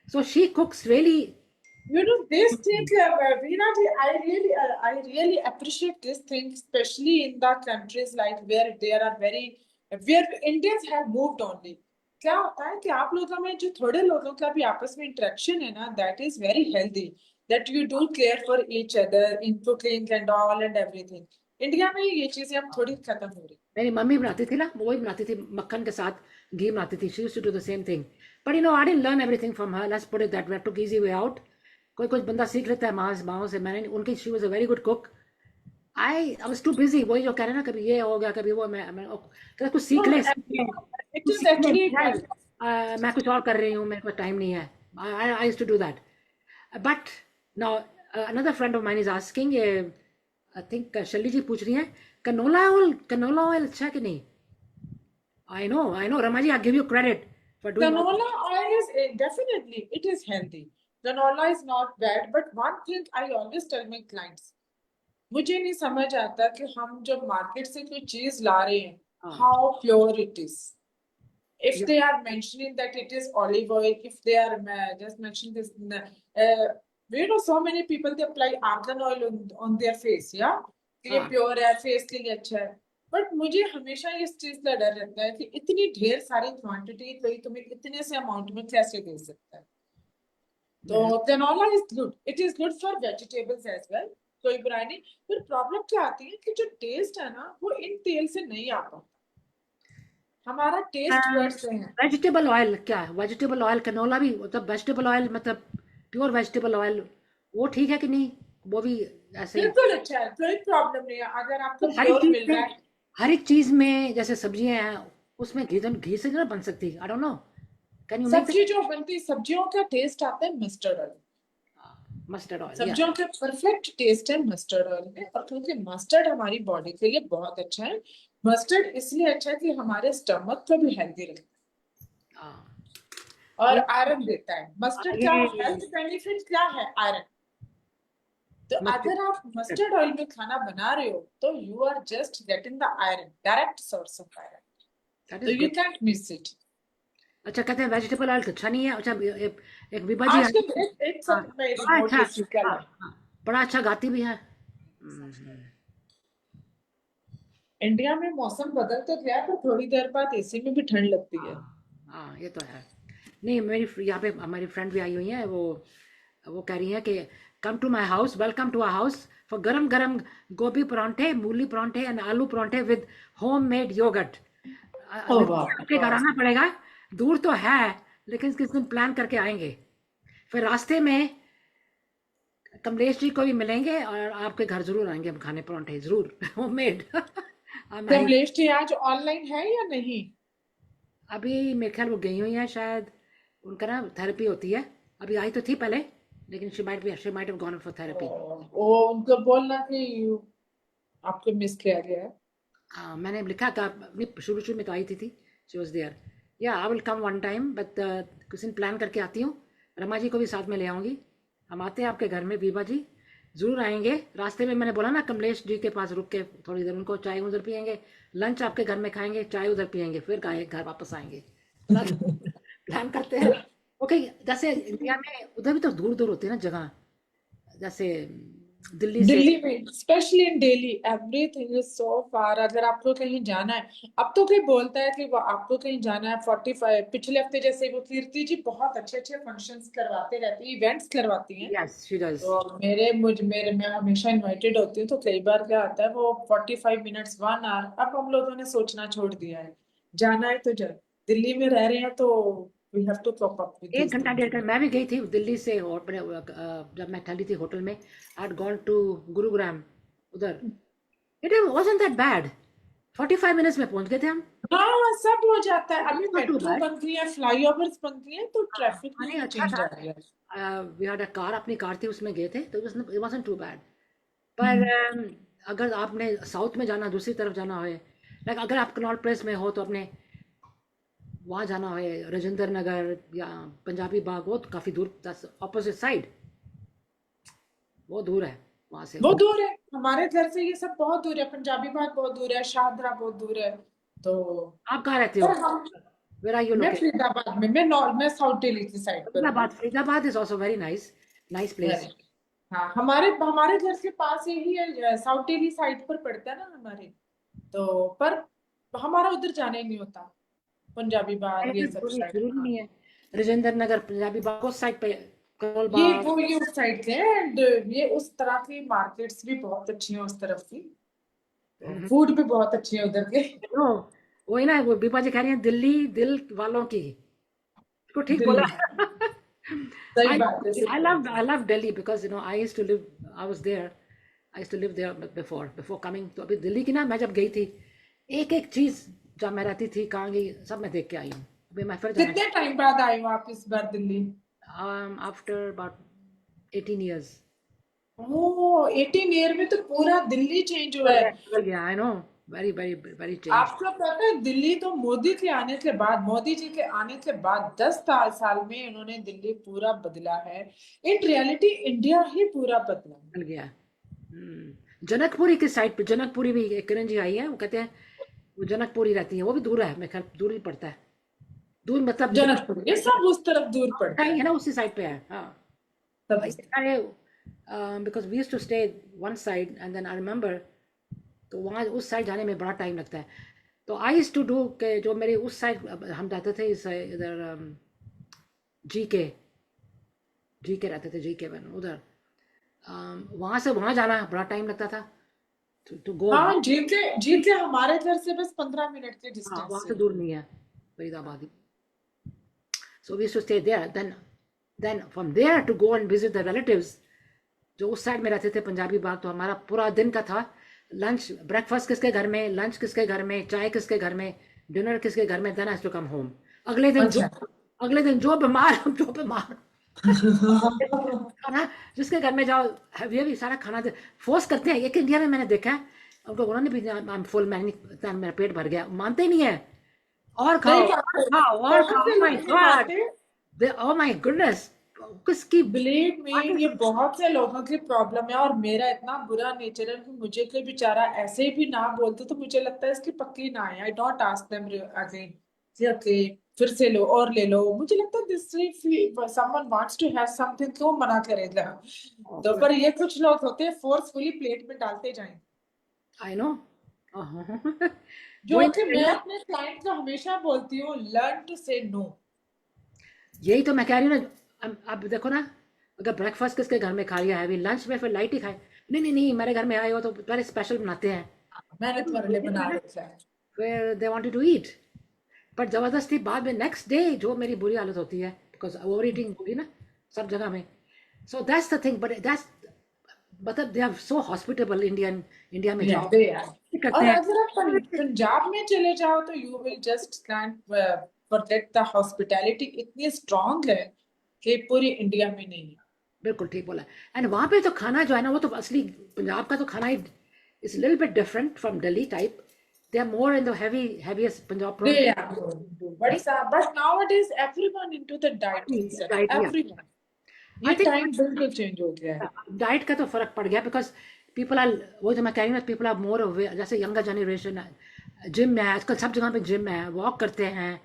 [SPEAKER 1] So she कुक्स really.
[SPEAKER 4] You know, this thing, Veena ji, I really appreciate this thing, especially in the countries like where there are where Indians have moved only. क्या होता है कि आप लोगों में जो थोड़े लोगों का भी आपस में इंटरेक्शन है ना, that is very healthy. That you do care for each other in cooking and all and everything. India में ये चीजें अब थोड़ी खत्म हो रही।
[SPEAKER 1] मेरी मम्मी बनाती थी ना, वही बनाती थी मक्खन के साथ घी बनाती थी। She used to do the same thing, but you know I didn't learn everything from her, let's put it that way, took easy way out. कोई कोई बंदा सीख लेता है माँ से, मैंने उनकी, she was a very good cook. I was too busy, वही जो कह रहे हैं ना, कभी ये हो गया कभी वो, मैं कुछ सीख ले,
[SPEAKER 4] It
[SPEAKER 1] कुछ
[SPEAKER 4] is
[SPEAKER 1] सीख ले,
[SPEAKER 4] actually
[SPEAKER 1] मैं कुछ और कर रही हूँ, मेरे पास टाइम नहीं है। I used to do that, but now another friend of mine is asking, I think Shaily ji पूछ रही हैं, कनोला ऑयल अच्छा है कि नहीं? I know, Ramaji, I give you credit for doing all.
[SPEAKER 4] canola oil is definitely it is healthy. Canola is not bad, but one thing I always tell my clients, मुझे नहीं समझ आता कि हम जब मार्केट से कोई चीज ला रहे हैं, how pure it is. If
[SPEAKER 1] Yeah.
[SPEAKER 4] they are mentioning that it is olive oil, if they are just mentioning this, you know, so many people they apply argan oil on their face, yeah, कि ये
[SPEAKER 1] हाँ.
[SPEAKER 4] Pure है, face के लिए अच्छा है। But मुझे हमेशा इस चीज का डर रहता है कि इतनी ढेर सारी क्वांटिटी कोई तुम्हें इतने से अमाउंट में कैसे दे सकता है। तो canola is good, it is good for vegetables as well, कोई बुराई नहीं। फिर प्रॉब्लम क्या आती है कि जो टेस्ट है ना, वो इन तेल से नहीं आ पाता, हमारा टेस्ट बड्स से है।
[SPEAKER 1] वेजिटेबल ऑयल क्या है? वेजिटेबल ऑयल कनोला भी, मतलब वेजिटेबल ऑयल, मतलब प्योर वेजिटेबल ऑयल, वो ठीक है कि नहीं? वो भी ऐसे
[SPEAKER 4] बिल्कुल अच्छा है, कोई प्रॉब्लम नहीं है अगर आपको
[SPEAKER 1] हर एक
[SPEAKER 4] प्योर
[SPEAKER 1] चीज
[SPEAKER 4] मिल रहा
[SPEAKER 1] में,
[SPEAKER 4] है।
[SPEAKER 1] हर एक चीज में जैसे सब्जियां हैं, उसमें घी से ना बन सकती, आई don't no, can you make
[SPEAKER 4] सब्जी जो बनती, सब्जियों का टेस्ट आता है मस्टर्ड ऑयल,
[SPEAKER 1] मस्टर्ड ऑयल?
[SPEAKER 4] सब्जियों का परफेक्ट टेस्ट है मस्टर्ड ऑयल में। और क्योंकि मस्टर्ड हमारी बॉडी के लिए बहुत अच्छा है, मस्टर्ड इसलिए अच्छा है कि हमारे स्टमक को भी हेल्दी रखता है और आयरन देता है। मस्टर्ड क्या हेल्थ बेनिफिट क्या है? आयरन। तो अगर आप मस्टर्ड ऑयल में खाना बना रहे हो तो you are just getting the iron, direct source of iron, तो यू कैंट मिस इट।
[SPEAKER 1] अच्छा, कहते हैं वेजिटेबल ऑयल अच्छा नहीं है। अच्छा, एक विभा जी
[SPEAKER 4] आजकल एक सब में
[SPEAKER 1] बड़ा
[SPEAKER 4] रिमोट
[SPEAKER 1] अच्छा,
[SPEAKER 4] बेसिकल है,
[SPEAKER 1] बड़ा अच्छा गाती भी है।
[SPEAKER 4] इंडिया में मौसम बदल तो गया पर थोड़ी देर बाद एसी में भी ठंड लगती है।
[SPEAKER 1] हाँ ये तो है। नहीं, मेरी यहाँ पे हमारी फ्रेंड भी आई हुई है, वो कह रही है कि come to my house, welcome to our house for गरम गरम गोभी परांठे, मूली परांठे एंड आलू परांठे विद होम मेड योगर्ट। आपके घर आना पड़ेगा, दूर तो है लेकिन किस दिन प्लान करके आएंगे। फिर रास्ते में कमलेश जी को भी मिलेंगे और आपके घर जरूर आएंगे हम खाने परांठे, जरूर होम मेड।
[SPEAKER 4] कमलेश जी आज ऑनलाइन है या नहीं?
[SPEAKER 1] अभी मेरे ख्याल वो गई हुई है शायद, उनका ना थेरेपी होती है। अभी आई तो थी पहले, लेकिन she might have gone for therapy.
[SPEAKER 4] ओ उनको बोलना कि आपको मिस किया गया है।
[SPEAKER 1] हाँ, मैंने लिखा था अपनी, शुरू में तो आई थी she was there. Yeah I will come one time, but किसी दिन प्लान करके आती हूँ। रमा जी को भी साथ में ले आऊँगी। हम आते हैं आपके घर में विभा जी, जरूर आएंगे। रास्ते में मैंने बोला ना कमलेश जी के पास रुक के थोड़ी देर, उनको चाय उधर पियेंगे, लंच आपके घर में खाएंगे, चाय उधर पियेंगे, फिर घर वापस आएंगे। प्लान करते हैं। ओके, जैसे इंडिया में उधर भी तो दूर दूर होती है ना जगह, जैसे दिल्ली से।
[SPEAKER 4] दिल्ली में specially in Delhi everything is so far. अगर आपको कहीं जाना है, अब तो कोई बोलता है कि वो आपको कहीं जाना है 45, पिछले हफ्ते जैसे वो कीर्ति जी बहुत अच्छे अच्छे फंक्शंस करवाते रहती है, इवेंट्स करवाती हैं।
[SPEAKER 1] Yes she does.
[SPEAKER 4] तो मेरे मैं हमेशा इनवाइटेड होती हूँ, तो कई बार क्या आता है वो 45 मिनट्स 1 आवर। अब हम लोगों ने सोचना छोड़ दिया है, जाना है तो जा, दिल्ली में रह रहे हैं तो we have to cope up with
[SPEAKER 1] 1 घंटा 1.5 घंटा मैं भी गई थी दिल्ली से, और जब मैं ठहरी थी होटल में, I had gone to Gurugram उधर। It wasn't that bad, 45 minutes में पहुंच गए थे हम।
[SPEAKER 4] हाँ, सब हो जाता है। अभी
[SPEAKER 1] नॉट टू
[SPEAKER 4] मेट्रो
[SPEAKER 1] बैड।
[SPEAKER 4] बन गई है, फ्लाईओवर्स बन गई है, तो ट्रैफिक में
[SPEAKER 1] नहीं
[SPEAKER 4] भी
[SPEAKER 1] अच्छा
[SPEAKER 4] चेंज
[SPEAKER 1] था।
[SPEAKER 4] आ गया है।
[SPEAKER 1] वी हैड अ कार, अपनी कार थी, उसमें गए थे, तो इट वाजंट टू बैड। पर अगर आपने साउथ में जाना, दूसरी तरफ जाना है, लाइक अगर आप कनॉट प्लेस में हो तो अपने वहाँ जाना है, राजेंद्र नगर या पंजाबी बाग, वो तो काफ़ी दूर, ऑपोजिट साइड, वो दूर है वहाँ से।
[SPEAKER 4] वो दूर है, हमारे घर से ये सब बहुत दूर है। पंजाबी बाग बहुत दूर है, शाहदरा बहुत दूर है। तो
[SPEAKER 1] आप कहाँ रहते हो?
[SPEAKER 4] पर हम
[SPEAKER 1] वेयर आर यू
[SPEAKER 4] मैं
[SPEAKER 1] लोकेटेड?
[SPEAKER 4] फरीदाबाद में, मैं साउथ दिल्ली की साइड पर हूँ।
[SPEAKER 1] Faridabad is also very nice, nice place.
[SPEAKER 4] हाँ, हमारे हमारे घर के पास यही है, साउथ दिल्ली साइड पर पड़ता है ना हमारे। तो पर हमारा उधर जाना ही नहीं होता, पंजाबी बाग ये सब साइड।
[SPEAKER 1] जरूरी नहीं है, राजेंद्र नगर पंजाबी बाग उस साइड पे, करोल
[SPEAKER 4] ये
[SPEAKER 1] बाग।
[SPEAKER 4] वो ये उस साइड के हैं, एंड ये उस तरह की मार्केट्स भी बहुत अच्छी हैं उस तरफ की। फूड भी बहुत अच्छी है उधर के।
[SPEAKER 1] नो, वही ना, वो बीपा जी कह रही है दिल्ली दिल वालों की, को ठीक बोला।
[SPEAKER 4] दिल्ली, सही
[SPEAKER 1] I
[SPEAKER 4] बात है, सही बात है।
[SPEAKER 1] I love Delhi because I used to live, I was there, I used to live there before coming। तो अभी दिल्ली की ना, मैं जब गई थी, एक एक चीज जब मैं रहती थी, कहाँ गई, सब मैं देख के आई हूँ। अभी मैं फिर जाना
[SPEAKER 4] कितने टाइम बाद आए हो आप इस बार Delhi?
[SPEAKER 1] After about 18 years।
[SPEAKER 4] Oh, 18 year में तो पूरा दिल्ली चेंज हुआ है।
[SPEAKER 1] बदल गया, I know, very very very change.
[SPEAKER 4] आपको पता है दिल्ली तो मोदी के आने के बाद, मोदी जी के आने के बाद 10 साल में इन्होंने दिल्ली पूरा बदला है। इन रियलिटी इंडिया ही पूरा बदला है।
[SPEAKER 1] बदल गया। जनकपुरी की साइड पे, जनकपुरी भी एक किरण जी आई है, वो कहते हैं वो जनकपुरी रहती है, वो भी दूर है, मेरे ख्याल दूर ही पड़ता है, दूर मतलब
[SPEAKER 4] जनकपुर ये सब उस तरफ दूर पड़ता
[SPEAKER 1] है
[SPEAKER 4] है
[SPEAKER 1] ना, उसी साइड पे है। हाँ,
[SPEAKER 4] सब।
[SPEAKER 1] अरे because we used to stay one side and then I remember, तो वहाँ उस साइड जाने में बड़ा टाइम लगता है। तो आई यूज्ड टू डू के जो मेरे उस साइड, हम जाते थे इस इधर जी के रहते थे, जी के वन उधर, वहाँ से वहाँ जाना बड़ा टाइम लगता था, टू गो।
[SPEAKER 4] हाँ, झील के हमारे घर से बस 15 मिनट के
[SPEAKER 1] हाँ,
[SPEAKER 4] डिस्टेंस
[SPEAKER 1] वहाँ
[SPEAKER 4] से।
[SPEAKER 1] से दूर नहीं है फरीदाबाद ही। So we used to stay there. Then from there to go and visit the relatives, जो उस साइड में रहते थे पंजाबी बाग, तो हमारा पूरा दिन का था, लंच ब्रेकफास्ट किसके घर में, लंच किसके घर में, चाय किसके घर में, डिनर किसके घर में, then I to come home. अगले दिन जो बीमार खाना जिसके घर में जाओ, ये भी सारा खाना फोर्स करते हैं। एक इंडिया में मैंने देखा है, उनको उन्होंने भी आई एम फुल, मेरा पेट भर गया, मानते ही नहीं है, और खाओ और खाओ, my God, oh my goodness, किसकी
[SPEAKER 4] बिलीव मी, ये बहुत से लोगों की प्रॉब्लम है। और मेरा इतना बुरा नेचर है कि मुझे कोई बेचारा ऐसे भी ना बोलते तो मुझे लगता है इसकी पक्की ना है। I don't ask them again, okay फिर से लो और ले लो। मुझे लगता है this someone wants to have something, क्यों मना करेगा। तो पर ये कुछ लोग होते हैं फोर्सफुली प्लेट में डालते जाएंगे।
[SPEAKER 1] I know.
[SPEAKER 4] जो कि मैं अपने क्लाइंट को हमेशा बोलती हूँ, लर्न टू से नो।
[SPEAKER 1] यही तो मैं कह रही हूँ ना, अब देखो ना, अगर ब्रेकफास्ट किसके घर में खा लिया है, लंच में फिर लाइट ही खाए, नहीं मेरे घर में आए हो तो पहले स्पेशल बनाते हैं,
[SPEAKER 4] मैंने तुम्हारे लिए बना रखा है।
[SPEAKER 1] फिर दे वांटेड टू ईट, पर जबरदस्ती बाद में नेक्स्ट डे जो मेरी बुरी हालत होती है, बिकॉज ओवर ईटिंग होगी ना सब जगह में। So that's the thing, but that's मतलब they are so hospitable India में जाओ
[SPEAKER 4] और अगर आप पंजाब में चले जाओ तो you will just can forget the hospitality, इतनी स्ट्रांग है कि पूरी इंडिया में नहीं है।
[SPEAKER 1] बिल्कुल ठीक बोला। एंड वहाँ पे तो खाना जो है ना, वो तो असली पंजाब का तो खाना he is little bit different from Delhi type. They are more in the heaviest Punjab.
[SPEAKER 4] They are, but nowadays everyone into the diet itself.
[SPEAKER 1] Diet, yeah.
[SPEAKER 4] Everyone. ये
[SPEAKER 1] think
[SPEAKER 4] टाइम बिल्कुल चेंज हो गया है।
[SPEAKER 1] डाइट का तो फर्क पड़ गया, बिकॉज पीपल आर, वो जो मैं कह रही हूँ, पीपल आर मोर अवेयर, जैसे यंगर जनरेशन है, जिम में है आजकल, सब जगह पे जिम है, वॉक करते हैं,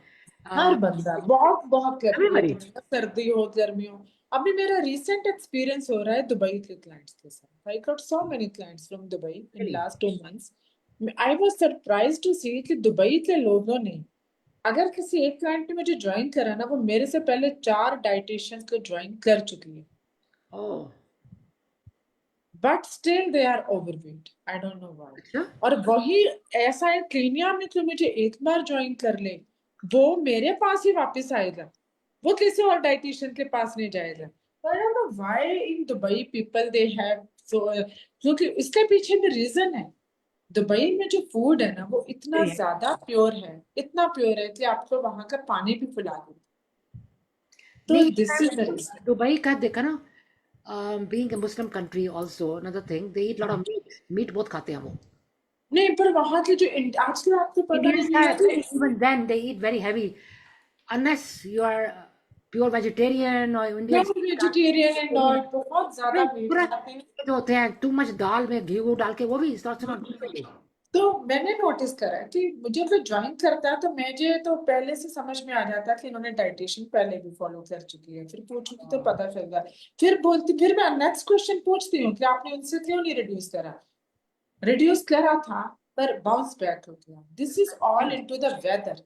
[SPEAKER 4] हर बंदा बहुत बहुत करती है
[SPEAKER 1] एवरीबॉडी।
[SPEAKER 4] दुनिया, सर्दी हो गर्मी हो। अभी मेरा रिसेंट एक्सपीरियंस हो रहा है दुबई के क्लाइंट्स के साथ। I got so many clients from Dubai in last 2 months. I was surprise to see कि दुबई के लोगों ने, अगर किसी एक क्लाइंट ने मुझे ज्वाइन करा ना, वो मेरे से पहले 4 डाइटिशियंस को ज्वाइन कर चुकी है,
[SPEAKER 1] oh,
[SPEAKER 4] but still they are overweight. I don't know why.
[SPEAKER 1] अच्छा।
[SPEAKER 4] और वही ऐसा है केन्या में, तो मुझे एक बार ज्वाइन कर ले, वो मेरे पास ही वापस आएगा, वो किसी और डाइटिशियन के पास नहीं जाएगा। आई don't know why in Dubai people they have so, क्योंकि इसके पीछे भी रीजन है। दुबई में जो फूड है ना, वो इतना ज्यादा प्योर है, इतना प्योर है कि आपको वहां का पानी भी पिला दे। तो
[SPEAKER 1] नहीं,
[SPEAKER 4] this is the reason.
[SPEAKER 1] Dubai का देखा ना, being a Muslim country also another thing, they eat lot of meat बहुत खाते हैं वो।
[SPEAKER 4] नहीं, पर वहां के जो आजकल आपको पता
[SPEAKER 1] Indians
[SPEAKER 4] नहीं है
[SPEAKER 1] are,
[SPEAKER 4] कि
[SPEAKER 1] even then they eat very heavy, unless you are pure vegetarian or Indians
[SPEAKER 4] pure vegetarian and all बहुत ज्यादा मीट
[SPEAKER 1] पूरा
[SPEAKER 4] खाते हैं।
[SPEAKER 1] जो होते हैं टू मच दाल में घी वो डाल के, वो भी starts not good।
[SPEAKER 4] तो मैंने नोटिस करा कि मुझे कोई ज्वाइन करता है तो मुझे तो पहले से समझ में आ जाता कि इन्होंने डाइटिशियन पहले भी फॉलो कर चुकी है। फिर पूछूंगी तो पता चल गया। फिर बोलती, फिर मैं नेक्स्ट क्वेश्चन पूछती हूँ कि आपने उनसे क्यों नहीं रिड्यूस करा। रिड्यूस करा था पर बाउंस बैक हो गया। This is all into the weather.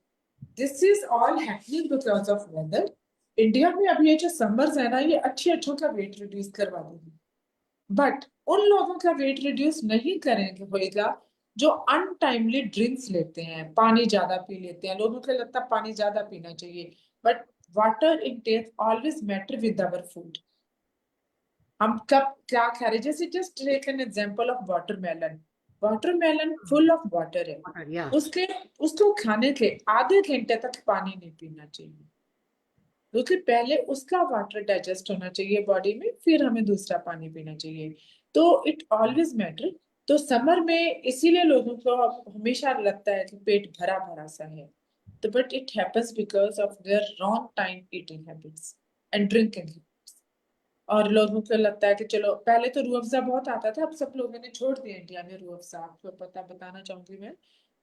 [SPEAKER 4] This is all happening because of weather. India में अभी ये जो समर्स है ना, ये अच्छों का वेट रिड्यूस करवा देगी, बट उन लोगों का वेट रिड्यूस नहीं करेंगे होएगा जो अनटाइमली ड्रिंक्स लेते हैं, पानी ज्यादा पी लेते हैं। लोगों को लगता है पानी ज्यादा पीना चाहिए, but water intake always matter with our food. हम कब क्या खा रहे, जैसे just take an example of watermelon. Watermelon full of water है,
[SPEAKER 1] Yeah,
[SPEAKER 4] उसके उसको खाने के आधे घंटे तक पानी नहीं पीना चाहिए, क्योंकि पहले उसका वाटर डाइजेस्ट होना चाहिए बॉडी में, फिर हमें दूसरा पानी पीना चाहिए। तो इट ऑलवेज मैटर। तो समर में इसीलिए लोगों को हमेशा लगता है कि पेट भरा भरा सा है, तो but it happens because of their wrong time eating habits and drinking. और लोगों को लगता है कि चलो, पहले तो रूह अफ़ज़ा बहुत आता था, अब सब लोगों ने छोड़ दिया इंडिया में रूह अफ़ज़ा। आपको बताना चाहूंगी मैं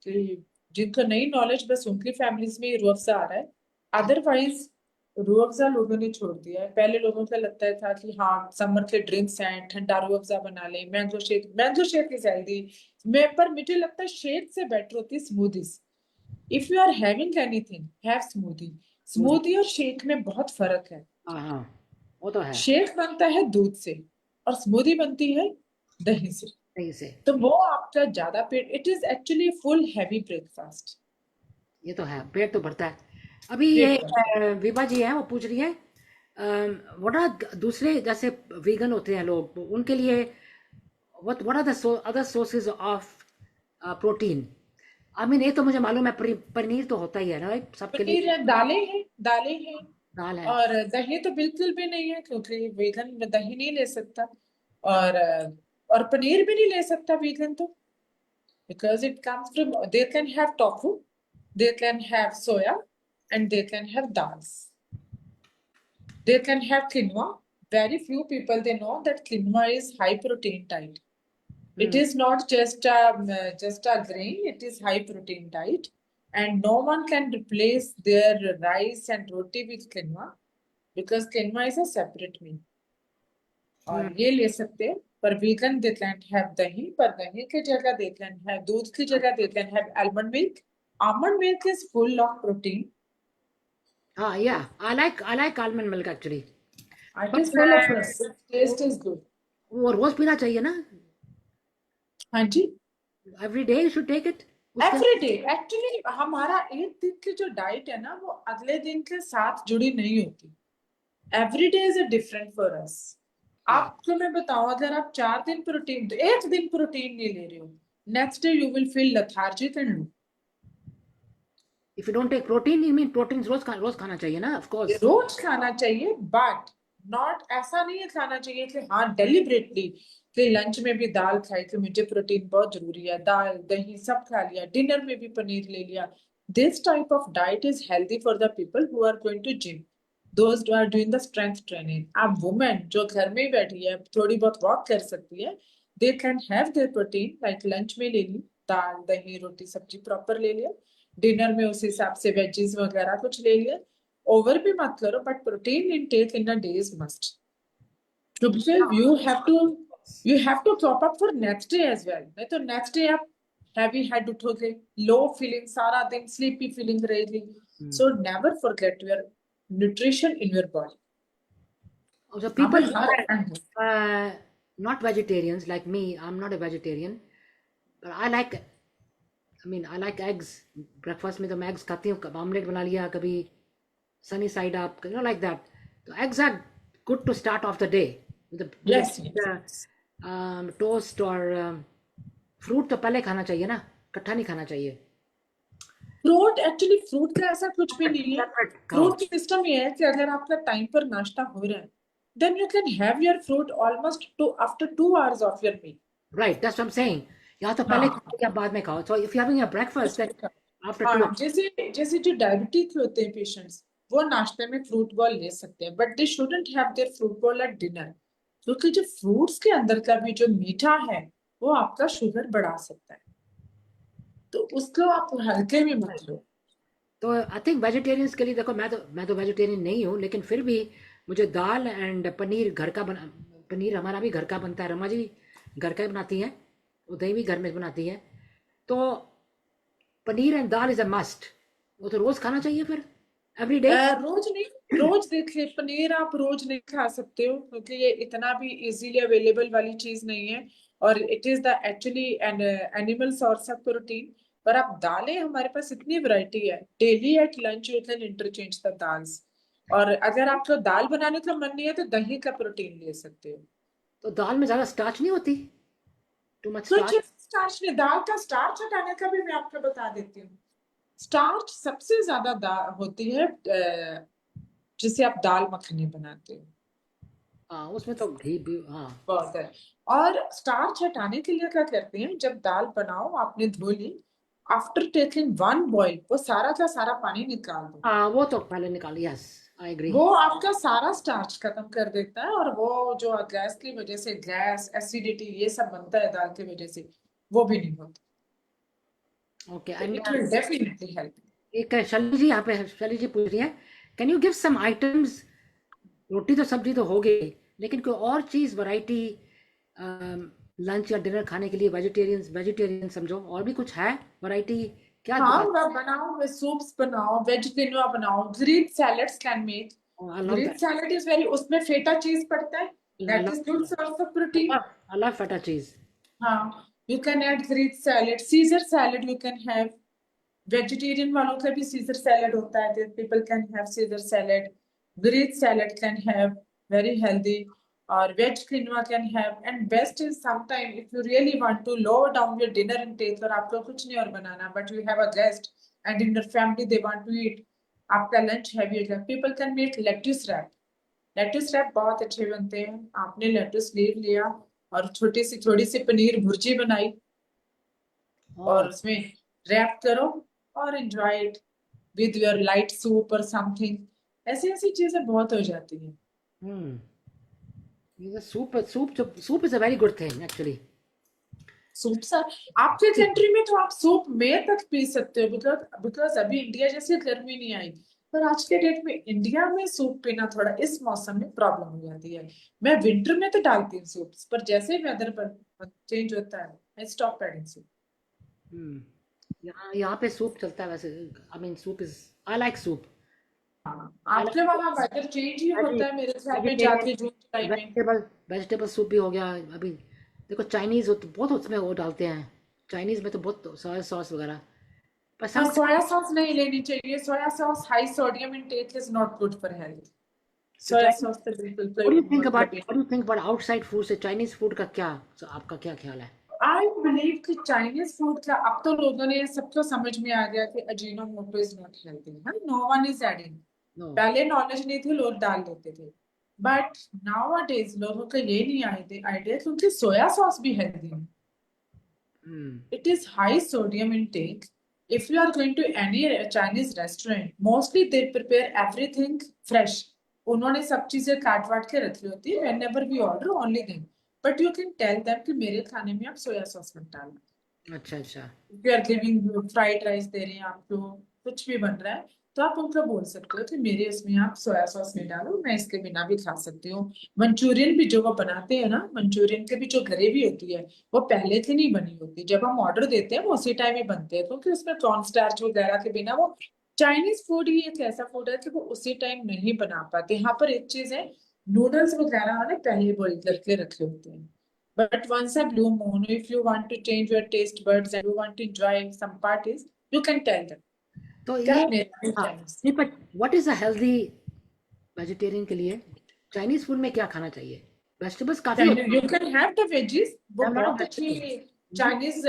[SPEAKER 4] कि जिनको नई नॉलेज, बस उनकी फैमिलीज में रूह अफ़ज़ा आ रहा है, अदरवाइज रूह अफ़ज़ा लोगों ने छोड़ दिया है। पहले लोगों को लगता था कि हाँ समर के ड्रिंक्स हैं, ठंडा रूह अफ़ज़ा बना ले, मैंगो शेक इज हेल्दी। मैं पर मुझे लगता है शेक से बेटर होती है smoothies. If you are having anything, have smoothie. Smoothie और शेक में बहुत फर्क है।
[SPEAKER 1] हाँ, वो तो है।
[SPEAKER 4] शेक बनता है दूध से और स्मूदी बनती है दही से।
[SPEAKER 1] सही से,
[SPEAKER 4] तो वो आपका ज्यादा पेट, it is actually full heavy breakfast.
[SPEAKER 1] ये तो है, पेट तो भरता है। अभी ये
[SPEAKER 4] ब्रेकफास्ट
[SPEAKER 1] विभा जी है, वो पूछ रही है व्हाट दूसरे जैसे वीगन होते हैं लोग, उनके लिए what are the other sources of protein. I mean, ये तो मुझे मालूम है, पनीर तो होता ही है ना सबके
[SPEAKER 4] पनीर
[SPEAKER 1] लिए,
[SPEAKER 4] है, दालें हैं।
[SPEAKER 1] दाल है।
[SPEAKER 4] और दही तो बिल्कुल भी नहीं है, क्योंकि वीगन में दही नहीं ले सकता। और और पनीर भी नहीं ले सकता वीगन तो, because it comes from, they can have tofu, they can have soya, and they can have dals. They can have quinoa. Very few people they know that quinoa is high protein diet. It is not just a grain. It is high protein diet, and no one can replace their rice and roti with quinoa, because quinoa is a separate meal. और ये ले सकते हैं, पर vegan they can have दही, पर दही की जगह दे कैन हैव, दूध की जगह they can have almond milk. Almond milk is full of protein.
[SPEAKER 1] हाँ, yeah I like almond milk actually,
[SPEAKER 4] it is
[SPEAKER 1] but
[SPEAKER 4] full of, taste is good.
[SPEAKER 1] वो रोज पीना चाहिए ना,
[SPEAKER 4] हाँ जी,
[SPEAKER 1] every day you should take it उसके।
[SPEAKER 4] Every day. Actually हमारा एक दिन की जो डाइट है ना, वो अगले दिन के साथ जुड़ी नहीं होती। Every day is a different for us. आपको मैं बताऊं, अगर आप 4 दिन प्रोटीन, एक दिन प्रोटीन नहीं ले रहे हो, next day you will feel lethargic and low।
[SPEAKER 1] If you don't take protein, you mean protein रोज खाना चाहिए ना, ऑफ कोर्स।
[SPEAKER 4] रोज खाना चाहिए, बट नॉट ऐसा नहीं है खाना चाहिए कि हाँ डेलिबरेटली कि लंच में भी दाल खाई कि मुझे प्रोटीन बहुत जरूरी है, दाल दही सब खा लिया, डिनर में भी पनीर ले लिया। This type of diet is healthy for the people who are going to gym. those who are doing the strength training. अब women जो घर में ही बैठी है थोड़ी बहुत walk कर सकती है, they can have their protein like lunch में ले ली दाल दही रोटी सब्जी proper ले लिया, dinner में उस हिसाब से veggies वगैरह कुछ ले लिया, over भी मत करो but protein intake in a day is must. तो you have to top up for next day as well. नहीं तो next day आप heavy head उठोगे, low feeling सारा दिन sleepy feeling रहेगी. So never forget your nutrition in your body.
[SPEAKER 1] So people
[SPEAKER 4] हमें
[SPEAKER 1] not vegetarians like me, I'm not a vegetarian, but I like eggs. Breakfast में तो मैं eggs खाती हूँ, कभी omelette बना लिया, कभी sunny side up, like that. So eggs are good to start off the day with
[SPEAKER 4] Yes.
[SPEAKER 1] toast or fruit तो पहले खाना चाहिए ना, इकट्ठा नहीं खाना चाहिए.
[SPEAKER 4] फ्रूट एक्चुअली फ्रूट का ऐसा कुछ भी नहीं है. फ्रूट की सिस्टम ये है कि अगर आपका टाइम पर नाश्ता हो रहा है then you can have your fruit almost after 2 hours of your meal.
[SPEAKER 1] Right, that's what I'm saying. या तो पहले खाओ या बाद में खाओ. So if you're having a breakfast then after 2 hours.
[SPEAKER 4] जैसे जो डायबिटिक होते हैं पेशेंट्स वो नाश्ते में फ्रूट बॉल ले सकते हैं but they shouldn't have their fruit ball at dinner क्योंकि जो फ्रूट्स के अंदर का भी जो मीठा है वो आपका शुगर बढ़ा सकता है तो उसको आप हल्के में मत लो.
[SPEAKER 1] तो आई थिंक वेजिटेरियंस के लिए देखो मैं तो वेजिटेरियन नहीं हूँ लेकिन फिर भी मुझे दाल एंड पनीर घर का पनीर हमारा भी घर का बनता है, रमा जी घर का ही बनाती हैं, वो दही भी घर में बनाती है, तो paneer and dal is a must. वो तो रोज खाना चाहिए फिर एवरी डे.
[SPEAKER 4] रोज नहीं, रोज देखिए पनीर आप रोज नहीं खा सकते हो क्योंकि ये इतना भी इजीली अवेलेबल वाली चीज नहीं है और it is the actually an animal source of protein. पर आप दालें हमारे पास इतनी वैरायटी है, daily at lunch you can interchange the dals. और अगर आपको दाल बनाने का मन नहीं है तो दही का प्रोटीन ले सकते हो.
[SPEAKER 1] तो दाल में ज्यादा स्टार्च नहीं होती, टू मच
[SPEAKER 4] कुछ स्टार्च नहीं, दाल का स्टार्च हटाने का भी मैं आपको बता देती हूँ. स्टार्च सबसे ज्यादा होती है जिसे आप दाल मखनी बनाते हो.
[SPEAKER 1] हाँ उसमें तो घी भी
[SPEAKER 4] बहुत है. और स्टार्च हटाने के लिए क्या करते हैं, जब दाल बनाओ आपने धो ली, आफ्टर टेकिंग 1 बॉईल वो सारा का सारा पानी निकाल दो.
[SPEAKER 1] हाँ वो तो पहले निकाल. Yes I agree.
[SPEAKER 4] वो आपका सारा स्टार्च खत्म कर देता है और वो जो गैस की वजह से गैस एसिडिटी ये सब बनता है दाल की वजह से वो भी नहीं होता.
[SPEAKER 1] Okay
[SPEAKER 4] it will definitely help.
[SPEAKER 1] एक शैली जी यहाँ पे शैली जी पूछ रही है, can you give some items. रोटी तो सब्जी तो हो गई लेकिन कोई और चीज वैरायटी लंच या डिनर खाने के लिए वेजिटेरियन समझो, और भी कुछ है वैरायटी क्या?
[SPEAKER 4] हाँ बनाओ, सूप्स बनाओ, वेज क्विनोआ बनाओ, green salads can make. Green salad is very, उसमें फेटा चीज पड़ता है, that is good source of protein.
[SPEAKER 1] I love feta cheese.
[SPEAKER 4] हाँ you can add green salad, Caesar salad you can have. Vegetarian वालों का भी Caesar salad होता है, people can have Caesar salad. Green salad can have, very healthy. or veg quinoa can have. And best is sometime if you really want to lower down your dinner intake और आपको कुछ नहीं और बनाना but you have a guest and in your family they want to eat, आपका lunch heavy हो जाए, people can make lettuce wrap. lettuce wrap बहुत अच्छे बनते हैं. आपने lettuce ले लिया और थोड़ी सी पनीर भुर्जी बनाई और उसमें wrap करो और enjoy it with your light soup or something. ऐसी चीजें बहुत हो जाती हैं.
[SPEAKER 1] Soup is a very good thing actually.
[SPEAKER 4] Soup sir आपके कंट्री में तो आप सूप में तक पी सकते हो बिकॉज अभी इंडिया जैसी गर्मी नहीं आई, पर आज के डेट में इंडिया में सूप पीना थोड़ा इस मौसम में प्रॉब्लम हो जाती है. मैं विंटर में तो डालती हूँ सूप, पर जैसे ही वेदर चेंज होता है आई स्टॉप एडिंग सूप.
[SPEAKER 1] यहाँ पे सूप चलता है वैसे. I mean soup is, I like soup.
[SPEAKER 4] आपके वहाँ वेदर चेंज ही होता है मेरे ख्याल में जाके जून जुलाई में.
[SPEAKER 1] वेजिटेबल सूप भी हो गया. अभी देखो चाइनीज हो तो बहुत उसमें वो डालते हैं, चाइनीज में तो बहुत सोया सॉस वगैरह. पर
[SPEAKER 4] सोया सॉस नहीं लेनी चाहिए. Soya sauce high sodium intake is not good for health. Soya sauce तो बिल्कुल.
[SPEAKER 1] What do you think about outside food से चाइनीज फूड का क्या, आपका क्या ख्याल है?
[SPEAKER 4] I believe कि चाइनीज फूड का अब तो लोगों ने सबको समझ में आ गया कि Ajinomoto is not healthy. No one is adding. पहले नॉलेज नहीं थी, लोग डाल देते थे, बट नाउअडेज लोगों का ये नहीं आइडिया क्योंकि सोया सॉस भी हेल्दी है. It is high sodium intake. if you are going to any Chinese restaurant, mostly they prepare everything fresh. उन्होंने सब चीजें काट वाट के रखी होती है whenever we order only thing, but you can tell them कि मेरे खाने में आप सोया सॉस मत डालना।
[SPEAKER 1] अच्छा अच्छा।
[SPEAKER 4] We are giving fried rice दे रहे हैं आपको, कुछ भी बन रहा है, तो आप उनको बोल सकते हो कि मेरे इसमें आप सोया सॉस नहीं डालो, मैं इसके बिना भी खा सकती हूँ। मंचूरियन भी जो वो बनाते हैं ना, मंचूरियन के भी जो ग्रेवी होती है वो पहले से नहीं बनी होती, जब हम ऑर्डर देते हैं वो उसी टाइम ही बनते हैं, क्योंकि उसमें कॉर्न स्टार्च वगैरह के बिना वो, चाइनीज फूड ही एक ऐसा फूड है कि वो उसी टाइम नहीं बना पाते। यहाँ पर एक चीज है, नूडल्स वगैरह वाले पहले बॉईल करके रखे होते हैं। But once a blue moon, if you want to change your taste buds and you want to enjoy some parties, you can tell them.
[SPEAKER 1] तो
[SPEAKER 4] क्या
[SPEAKER 1] ये
[SPEAKER 4] मेरे
[SPEAKER 1] हाँ,
[SPEAKER 4] Chinese?
[SPEAKER 1] नहीं but what is a healthy vegetarian के लिए Chinese food में क्या खाना चाहिए? वेजिटेबल्स काफी होते
[SPEAKER 4] You can have the veggies. वो
[SPEAKER 1] हैं।
[SPEAKER 4] बहुत अच्छी Chinese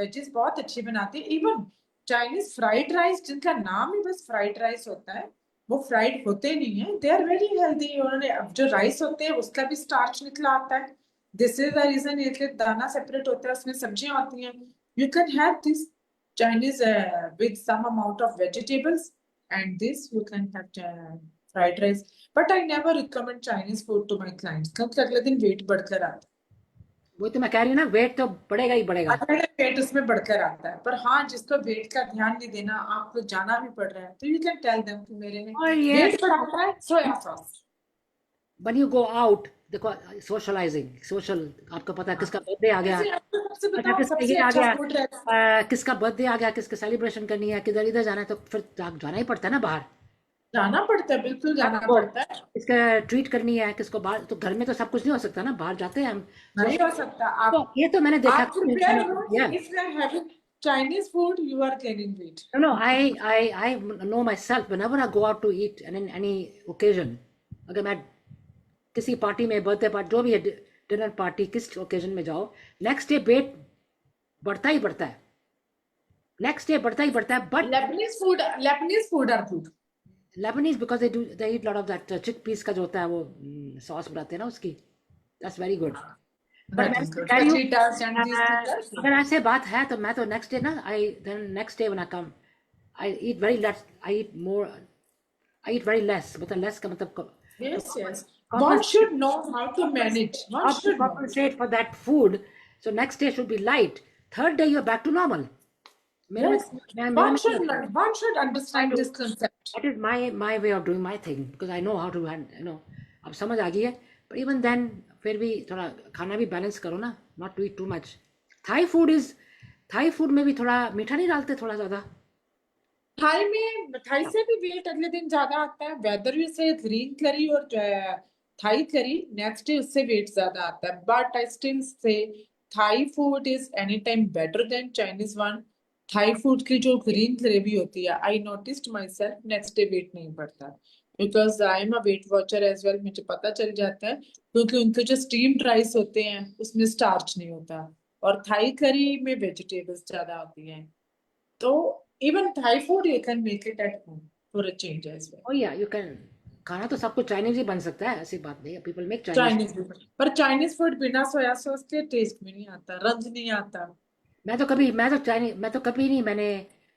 [SPEAKER 4] veggies बहुत अच्छी बनाती है। Even Chinese fried rice, जिनका नाम ही बस fried rice होता है, वो फ्राइड होते नहीं है। They are very healthy. उन्होंने अब जो राइस होते हैं उसका भी स्टार्च निकला आता है। This is the reason ये कि दाना सेपरेट होता है, उसमें सब्जियां होती हैं। You can have this Chinese with some amount of vegetables, and this you can have fried rice. But I never recommend Chinese food to my clients क्योंकि अगले दिन वेट बढ़कर आता
[SPEAKER 1] वही तो मैं कह रही हूँ ना, वेट तो बढ़ेगा ही बढ़ेगा।
[SPEAKER 4] है। अगले वेट उसमें बढ़कर आता है, पर हाँ जिसको वेट का ध्यान नहीं देना, आपको जाना भी पड़ रहा है, तो यू कैन टेल देम कि मेरे में
[SPEAKER 1] और ये
[SPEAKER 4] वेट बढ़ाता है soya sauce.
[SPEAKER 1] when you go out, देखो सोशलाइजिंग सोशल, आपको पता है किसका बर्थडे आ गया,
[SPEAKER 4] जैसे आपको सबसे
[SPEAKER 1] पता
[SPEAKER 4] बताओ
[SPEAKER 1] किसका
[SPEAKER 4] सबसे
[SPEAKER 1] ये आ
[SPEAKER 4] अच्छा
[SPEAKER 1] गया,
[SPEAKER 4] फूड रहता है,
[SPEAKER 1] किसका बर्थडे आ गया, किसके सेलिब्रेशन करनी है, किधर इधर जाना है, तो फिर जाना ही पड़ता है ना बाहर।
[SPEAKER 4] जाना पड़ता है, बिल्कुल जाना
[SPEAKER 1] वो
[SPEAKER 4] पड़ता है।
[SPEAKER 1] किसका ट्रीट करनी है, किसको बाहर, तो घर में तो सब कुछ नहीं हो सकता ना, बाहर जाते हैं हम।
[SPEAKER 4] नहीं हो सकता।
[SPEAKER 1] तो ये तो मैंने देखा
[SPEAKER 4] आप प्रिपेयर हो कि
[SPEAKER 1] yeah.
[SPEAKER 4] If you are having Chinese food you are gaining weight.
[SPEAKER 1] No, I know myself. Whenever I go out to eat and in any occasion, अगर मैं किसी पार्टी में, बर्थडे पार्टी, जो भी है, डिनर पार्टी, किस ओकेजन में जाओ, नेक्स्ट डे वेट बढ़ता ही बढ़ता है, नेक्स्ट डे बढ़ता ही बढ़ता है। But
[SPEAKER 4] Lebanese food are good.
[SPEAKER 1] Lebanese because they eat lot of that chickpeas का जो होता है, वो सॉस बनाते हैं ना उसकी, दैट्स वेरी गुड। बट मैं कह रही हूँ, अगर ऐसे बात है तो मैं तो नेक्स्ट डे ना, next day when I come, I eat very less, I eat very less, मतलब लेस का मतलब
[SPEAKER 4] Yes, yes. One should know how to manage. One should know.
[SPEAKER 1] compensate for that food, so next day should be light, third day you're back to normal.
[SPEAKER 4] Yes. One should understand this concept.
[SPEAKER 1] That is my way of doing my thing, because I know how to अब समझ आ गई है। but even then फिर भी थोड़ा खाना भी balance करो ना, not to eat too much. Thai food में भी थोड़ा मीठा नहीं डालते, थोड़ा ज्यादा?
[SPEAKER 4] थाई से भी वेट अगले दिन ज्यादा आता है, वेदर यू से ग्रीन करी और थाई करी, नेक्स्ट डे उससे वेट ज्यादा आता है। But I still say Thai food is any time better than Chinese one. Thai food की जो ग्रीन ग्रेवी होती है, I noticed myself next day weight नहीं बढ़ता, because I am a weight watcher as well. मुझे पता चल जाता है क्योंकि उनके जो स्टीम्ड राइस होते हैं उसमें स्टार्च नहीं होता, और थाई करी में वेजिटेबल्स ज्यादा होती हैं। तो even Thai food you can make it at home for a change as well.
[SPEAKER 1] oh yeah, you can, खाना तो सब कुछ चाइनीज ही बन सकता है, ऐसी बात नहीं है, people make Chinese
[SPEAKER 4] Chinese food, पर Chinese food बिना सोया सॉस के टेस्ट में नहीं आता, रंज नहीं आता।
[SPEAKER 1] मैं तो कभी नहीं मैंने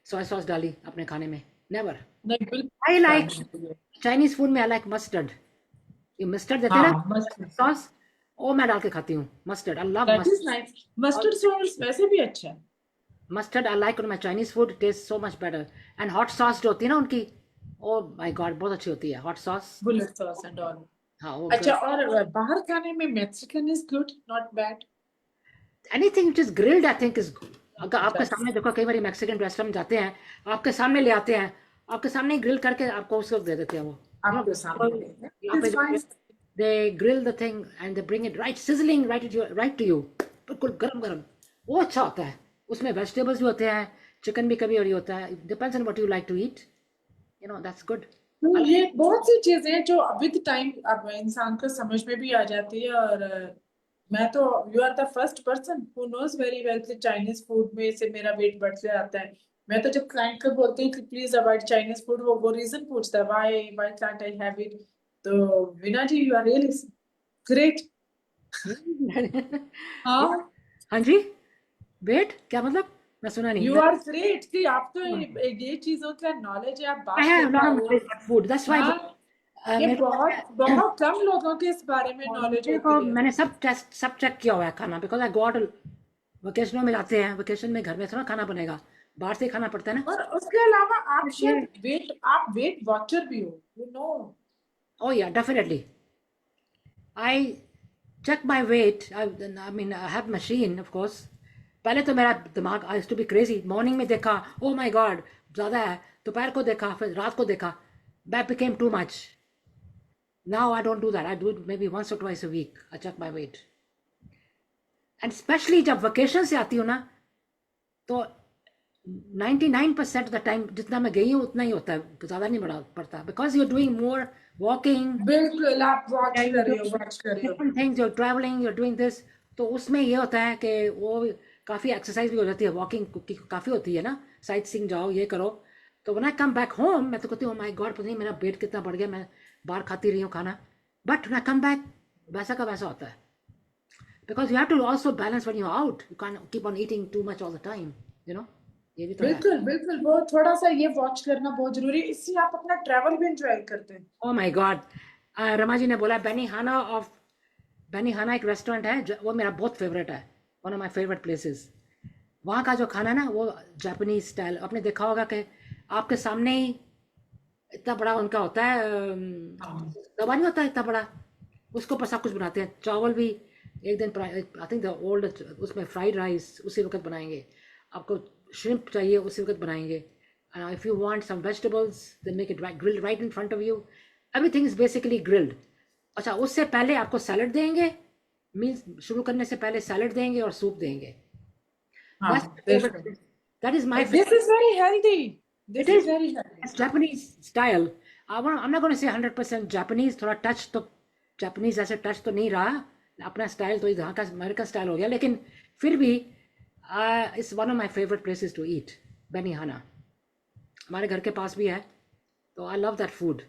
[SPEAKER 1] सोया सॉस डाली अपने खाने में, नेवर।
[SPEAKER 4] नहीं बिल्कुल।
[SPEAKER 1] आई लाइक चाइनीज फूड में, आई लाइक मस्टर्ड, ये मस्टर्ड देते हैं ना सॉस, वो मैं डाल के खाती हूँ, mustard, I love mustard.
[SPEAKER 4] Mustard sauce वैसे भी अच्छा है।
[SPEAKER 1] Mustard I like, my Chinese food taste so much better. And hot sauce जो होती है ना उनकी, ओ माय गॉड बहुत अच्छी होती है hot sauce,
[SPEAKER 4] bullet sauce and all.
[SPEAKER 1] हाँ वो
[SPEAKER 4] अच्छा, और बाहर खाने में Mexican is good, not bad.
[SPEAKER 1] Anything which is grilled I think is, अगर आपके सामने देखो, कई बार मैक्सिकन रेस्टोरेंट जाते हैं, आपके सामने ले आते हैं, आपके सामने ग्रिल करके आपको उसको दे देते हैं, वो
[SPEAKER 4] आपके सामने
[SPEAKER 1] they grill the thing and they bring it right sizzling right to you, बिल्कुल गरम गरम, वो अच्छा होता है। उसमें वेजिटेबल्स भी होते हैं, चिकन भी कभी और ही होता है, depends on what you like to eat, you know, that's good.
[SPEAKER 4] तो ये बहुत सी चीजें जो विद टाइम अब इंसान को समझ में भी आ जाती है। और मैं तो, you are the first person who knows very well कि चाइनीज फूड में से मेरा वेट बढ़ जाता है। मैं तो जब क्लाइंट को बोलती हूँ कि प्लीज अवॉइड चाइनीज फूड, वो रीजन पूछता है, why can't I have it. तो वीना जी यू आर रियली ग्रेट। हाँ
[SPEAKER 1] हाँ जी, वेट क्या मतलब, मैं सुना नहीं।
[SPEAKER 4] यू आर ग्रेट कि आपको ये चीजों का नॉलेज है, आप बात
[SPEAKER 1] I have a lot of
[SPEAKER 4] कर
[SPEAKER 1] knowledge about food. That's why
[SPEAKER 4] हाँ। ये
[SPEAKER 1] मेरे को
[SPEAKER 4] बहुत बहुत कम लोगों के इस बारे में नॉलेज
[SPEAKER 1] मेरे को
[SPEAKER 4] होती है।
[SPEAKER 1] मैंने सब चेक किया हुआ है खाना, बिकॉज आई गॉट वेकेशनों में जाते हैं, वेकेशन में घर में थोड़ा खाना बनेगा, बाहर से ही खाना पड़ता है ना।
[SPEAKER 4] और उसके अलावा आप
[SPEAKER 1] इसलिए
[SPEAKER 4] शायद आप वेट वॉचर भी हो, you know.
[SPEAKER 1] oh yeah, definitely. I check my weight. I mean, I have machine, of course. पहले तो मेरा दिमाग आई टू बी क्रेजी, मॉर्निंग में देखा ओ माय गॉड ज़्यादा है, दोपहर को देखा, फिर रात को देखा, that became too much. Now I don't do that. I do it maybe once or twice a week. I check my weight. And especially जब वेकेशन से आती हूँ ना, तो 99% ऑफ द टाइम जितना मैं गई हूँ उतना ही होता है, ज़्यादा नहीं बढ़ा पड़ता, because you are doing more walking,
[SPEAKER 4] बिल्कुल, आप वॉच
[SPEAKER 1] you're
[SPEAKER 4] कर रहे हो,
[SPEAKER 1] doing
[SPEAKER 4] वॉच कर रहे हो।
[SPEAKER 1] different things, you're traveling, you're doing this. तो उसमें ये होता है कि वो काफ़ी एक्सरसाइज भी हो जाती है, वॉकिंग की काफ़ी होती है ना, साइट सीइंग जाओ, ये करो। तो when I come back home मैं तो कहती हूँ माय गॉड, पता नहीं मेरा वेट कितना बढ़ गया, मैं बाहर खाती रही हूँ खाना, but when I come back वैसा का वैसा होता है, because you have to also balance when you out, you can keep on eating too much all the time, you know, ये भी तो है।
[SPEAKER 4] बिल्कुल बिल्कुल, वो थोड़ा सा ये वॉच करना बहुत जरूरी है, इससे आप अपना ट्रैवल भी एंजॉय करते हैं।
[SPEAKER 1] Oh my God, Rama ji ने बोला बेनी हाना एक रेस्टोरेंट है वो मेरा बहुत फेवरेट है, one of my favourite places. वहाँ का जो खाना है ना वो जापानीज स्टाइल, आपने देखा होगा कि आपके सामने ही इतना बड़ा उनका होता है, तवा नहीं होता इतना बड़ा, उसके ऊपर सब कुछ बनाते हैं, चावल भी एक दिन आई थिंक द ओल्ड, उसमें फ्राइड राइस उसी वक्त बनाएंगे, आपको श्रिम्प चाहिए उसी वक्त बनाएंगे, if you want some vegetables they make it grilled right in front of you, everything is basically grilled. अच्छा, उससे पहले आपको सैलड देंगे, मील्स शुरू करने से पहले सैलड देंगे और सूप देंगे। That's my favorite. That is my
[SPEAKER 4] This
[SPEAKER 1] favorite.
[SPEAKER 4] is very healthy. This
[SPEAKER 1] It
[SPEAKER 4] is
[SPEAKER 1] is.
[SPEAKER 4] very healthy.
[SPEAKER 1] It's Japanese style. I'm not going to say 100% Japanese. थोड़ा टच तो Japanese ऐसे टच तो नहीं रहा, अपना स्टाइल तो यहाँ का अमेरिकन स्टाइल हो गया, लेकिन फिर भी it's one of my favourite places to eat, Benihana हमारे घर के पास भी है, तो I love that food.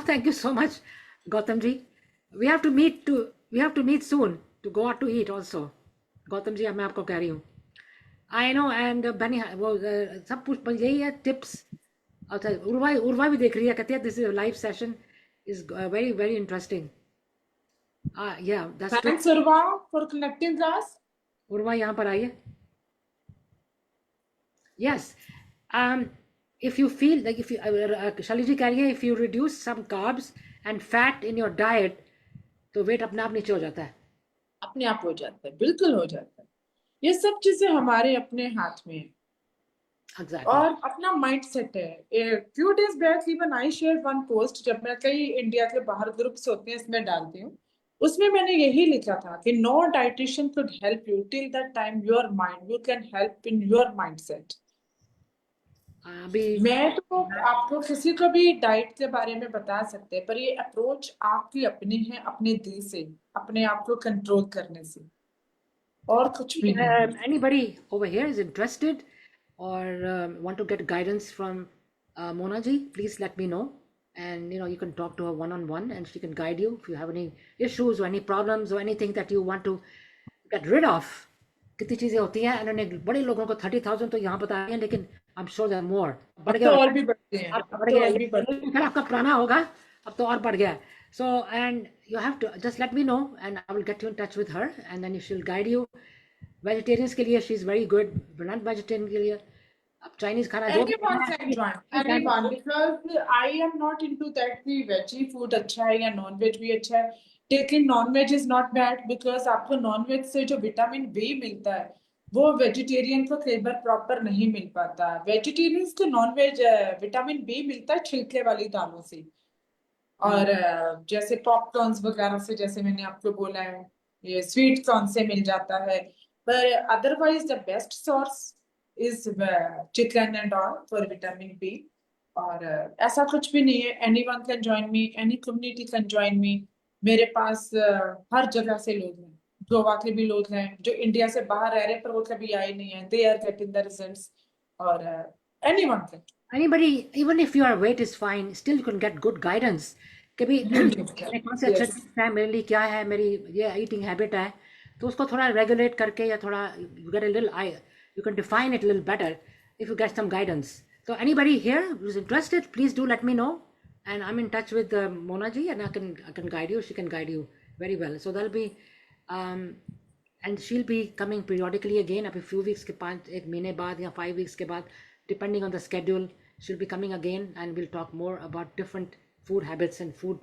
[SPEAKER 1] Thank you so much, Gautam ji. We have to meet soon to go out to eat also. Gautam ji, अब मैं आपको कह रही हूँ, आई नो, एंड बनी वो सब कुछ यही है टिप्स। अच्छा, उर्वा भी देख रही है, कहती है this is live session is very very interesting. Yeah that's true.
[SPEAKER 4] Thanks, Urva, for connecting us.
[SPEAKER 1] Urva यहाँ पर आइए। Yes, if you feel like, if you शाली जी कह रही है, if you reduce some carbs and fat in your diet, तो wait अपने आप नीचे हो जाता है।
[SPEAKER 4] अपने आप हो जाता है, बिल्कुल हो जाता है। ये सब चीजें हमारे अपने हाथ में है।
[SPEAKER 1] Exactly.
[SPEAKER 4] और अपना माइंड सेट है। Few days back even I share one post, जब मैं कई इंडिया के बाहर ग्रुप्स होते हैं इसमें डालती हूँ, उसमें मैंने यही लिखा था कि no dietitian could help you till that time your mind, you can help in your mind set.
[SPEAKER 1] अभी
[SPEAKER 4] मैं तो आपको किसी को भी डाइट के बारे में बता सकते हैं, पर ये अप्रोच आपकी अपनी है, अपने दिल से, अपने आप को कंट्रोल करने से, और कुछ भी नहीं।
[SPEAKER 1] anybody over here is interested or want to get guidance from Mona ji, please let me know, and you can talk to her one on one and she can guide you if you have any issues or any problems or anything that you want to get rid of. कितनी चीजें होती हैं, इन्होंने बड़े लोगों को 30,000 तो यहाँ बताया है, लेकिन आई एम श्योर देयर मोर, बढ़ गया,
[SPEAKER 4] तो और भी बढ़ते हैं,
[SPEAKER 1] अब
[SPEAKER 4] अब
[SPEAKER 1] बढ़
[SPEAKER 4] तो
[SPEAKER 1] गया,
[SPEAKER 4] और भी बढ़ते हैं।
[SPEAKER 1] फिर आपका पुराना होगा, अब तो और बढ़ गया। So and you have to just let me know and I will get you in touch with her and then she'll guide you. Vegetarians के लिए she is very good, non vegetarian के लिए अब चाइनीज खाना जो
[SPEAKER 4] Anyone can join, anyone, because I am not into that कि veggie food अच्छा है या non veg भी अच्छा है, लेकिन non veg is not bad, because आपको non veg से जो विटामिन बी मिलता है वो वेजिटेरियन को कई बार प्रॉपर नहीं मिल पाता। वेजिटेरियंस को नॉन वेज विटामिन बी मिलता है छिलके वाली दालों से, और जैसे पॉपकॉर्न्स वगैरह से, जैसे मैंने आपको बोला है, ये स्वीट कॉर्न से मिल जाता है, पर otherwise the best source is chicken and all for vitamin B. और ऐसा कुछ भी नहीं है, anyone can join me, any community can join me. मेरे पास हर जगह से लोग हैं, गोवा के भी लोग हैं जो इंडिया से बाहर रह रहे हैं पर वो कभी आए नहीं है, they are getting the results, और anyone can,
[SPEAKER 1] anybody, even if your weight is fine, still you can get good guidance कि भी कौन से अच्छे tips है मेरे लिए, क्या है मेरी ये ईटिंग हैबिट है, तो उसको थोड़ा रेगुलेट करके या थोड़ा you get a little you can define it a little better if you get some guidance. So anybody here who's interested, please do let me know. And I'm in touch with Mona ji, and I can guide you. She can guide you very well. So that'll be, and she'll be coming periodically again. Up a few weeks के पाँच एक महीने बाद या 5 weeks के बाद, depending on the schedule, she'll be coming again, and we'll talk more about different food habits and food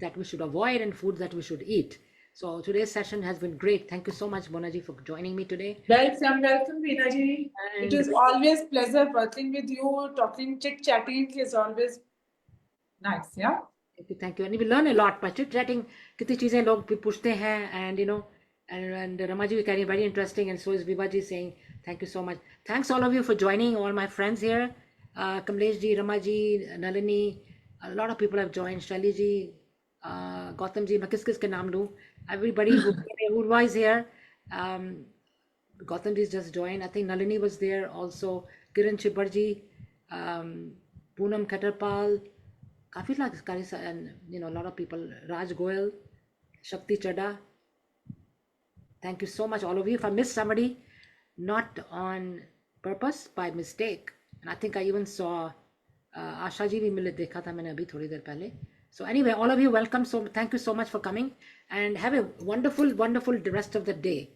[SPEAKER 1] that we should avoid and food that we should eat. So today's session has been great. Thank you so much, Mona ji, for joining me today.
[SPEAKER 4] Welcome, Veena ji. It
[SPEAKER 1] And-
[SPEAKER 4] is always pleasure working with you. Talking, chit-chatting is always nice, yeah?
[SPEAKER 1] Thank you. And we learn a lot by chit chatting. कितनी चीजें लोग भी पूछते हैं, and you know, and Ramaji is carrying very interesting, and so is Vivaji saying thank you so much. Thanks all of you for joining. All my friends here, Kamlesh ji, Ramaji, Nalini, a lot of people have joined. Shelly ji, Gautam ji, मैं किस के नाम लूँ? Everybody who was here. Gautam ji just joined. I think Nalini was there also. Kiran Chibbar ji, Poonam Khattarpal. काफी lakh and you know, a lot of people. Raj Goyal, Shakti Chadha. Thank you so much, all of you. If I missed somebody, not on purpose, by mistake. And I think I even saw Asha ji bhi mile dekha tha maine abhi thodi der pehle. So anyway, all of you welcome. So thank you so much for coming, and have a wonderful rest of the day,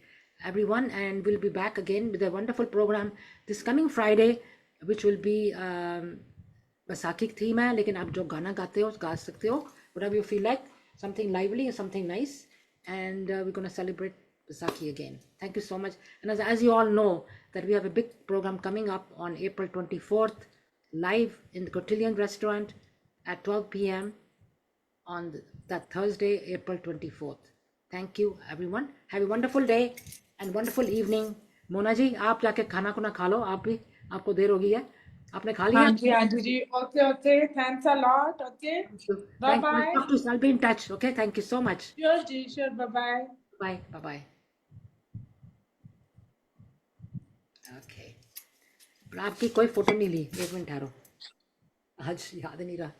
[SPEAKER 1] everyone. And we'll be back again with a wonderful program this coming Friday, which will be Baisakhi की theme है, लेकिन आप जो गाना गाते हो गा सकते हो, whatever you feel like, something lively and something nice, and we're going to celebrate Baisakhi again. Thank you so much. And as you all know, that we have a big program coming up on April 24th, live in the Cotillion restaurant at 12 p.m. on that Thursday, April 24th. Thank you, everyone. Have a wonderful day and wonderful evening. Mona ji, आप जाके खाना खुना खा लो, आप भी, आपको देर हो गई है, आपने खा लिया?
[SPEAKER 4] हाँ जी. Okay. Thanks a lot. Okay. Bye-bye.
[SPEAKER 1] I'll be in touch. Okay, thank you so much.
[SPEAKER 4] Sure ji, sure. Bye-bye.
[SPEAKER 1] Bye. Okay. पर आपकी कोई फोटो नहीं ली, 1 मिनट ठहरो, आज याद नहीं रहा.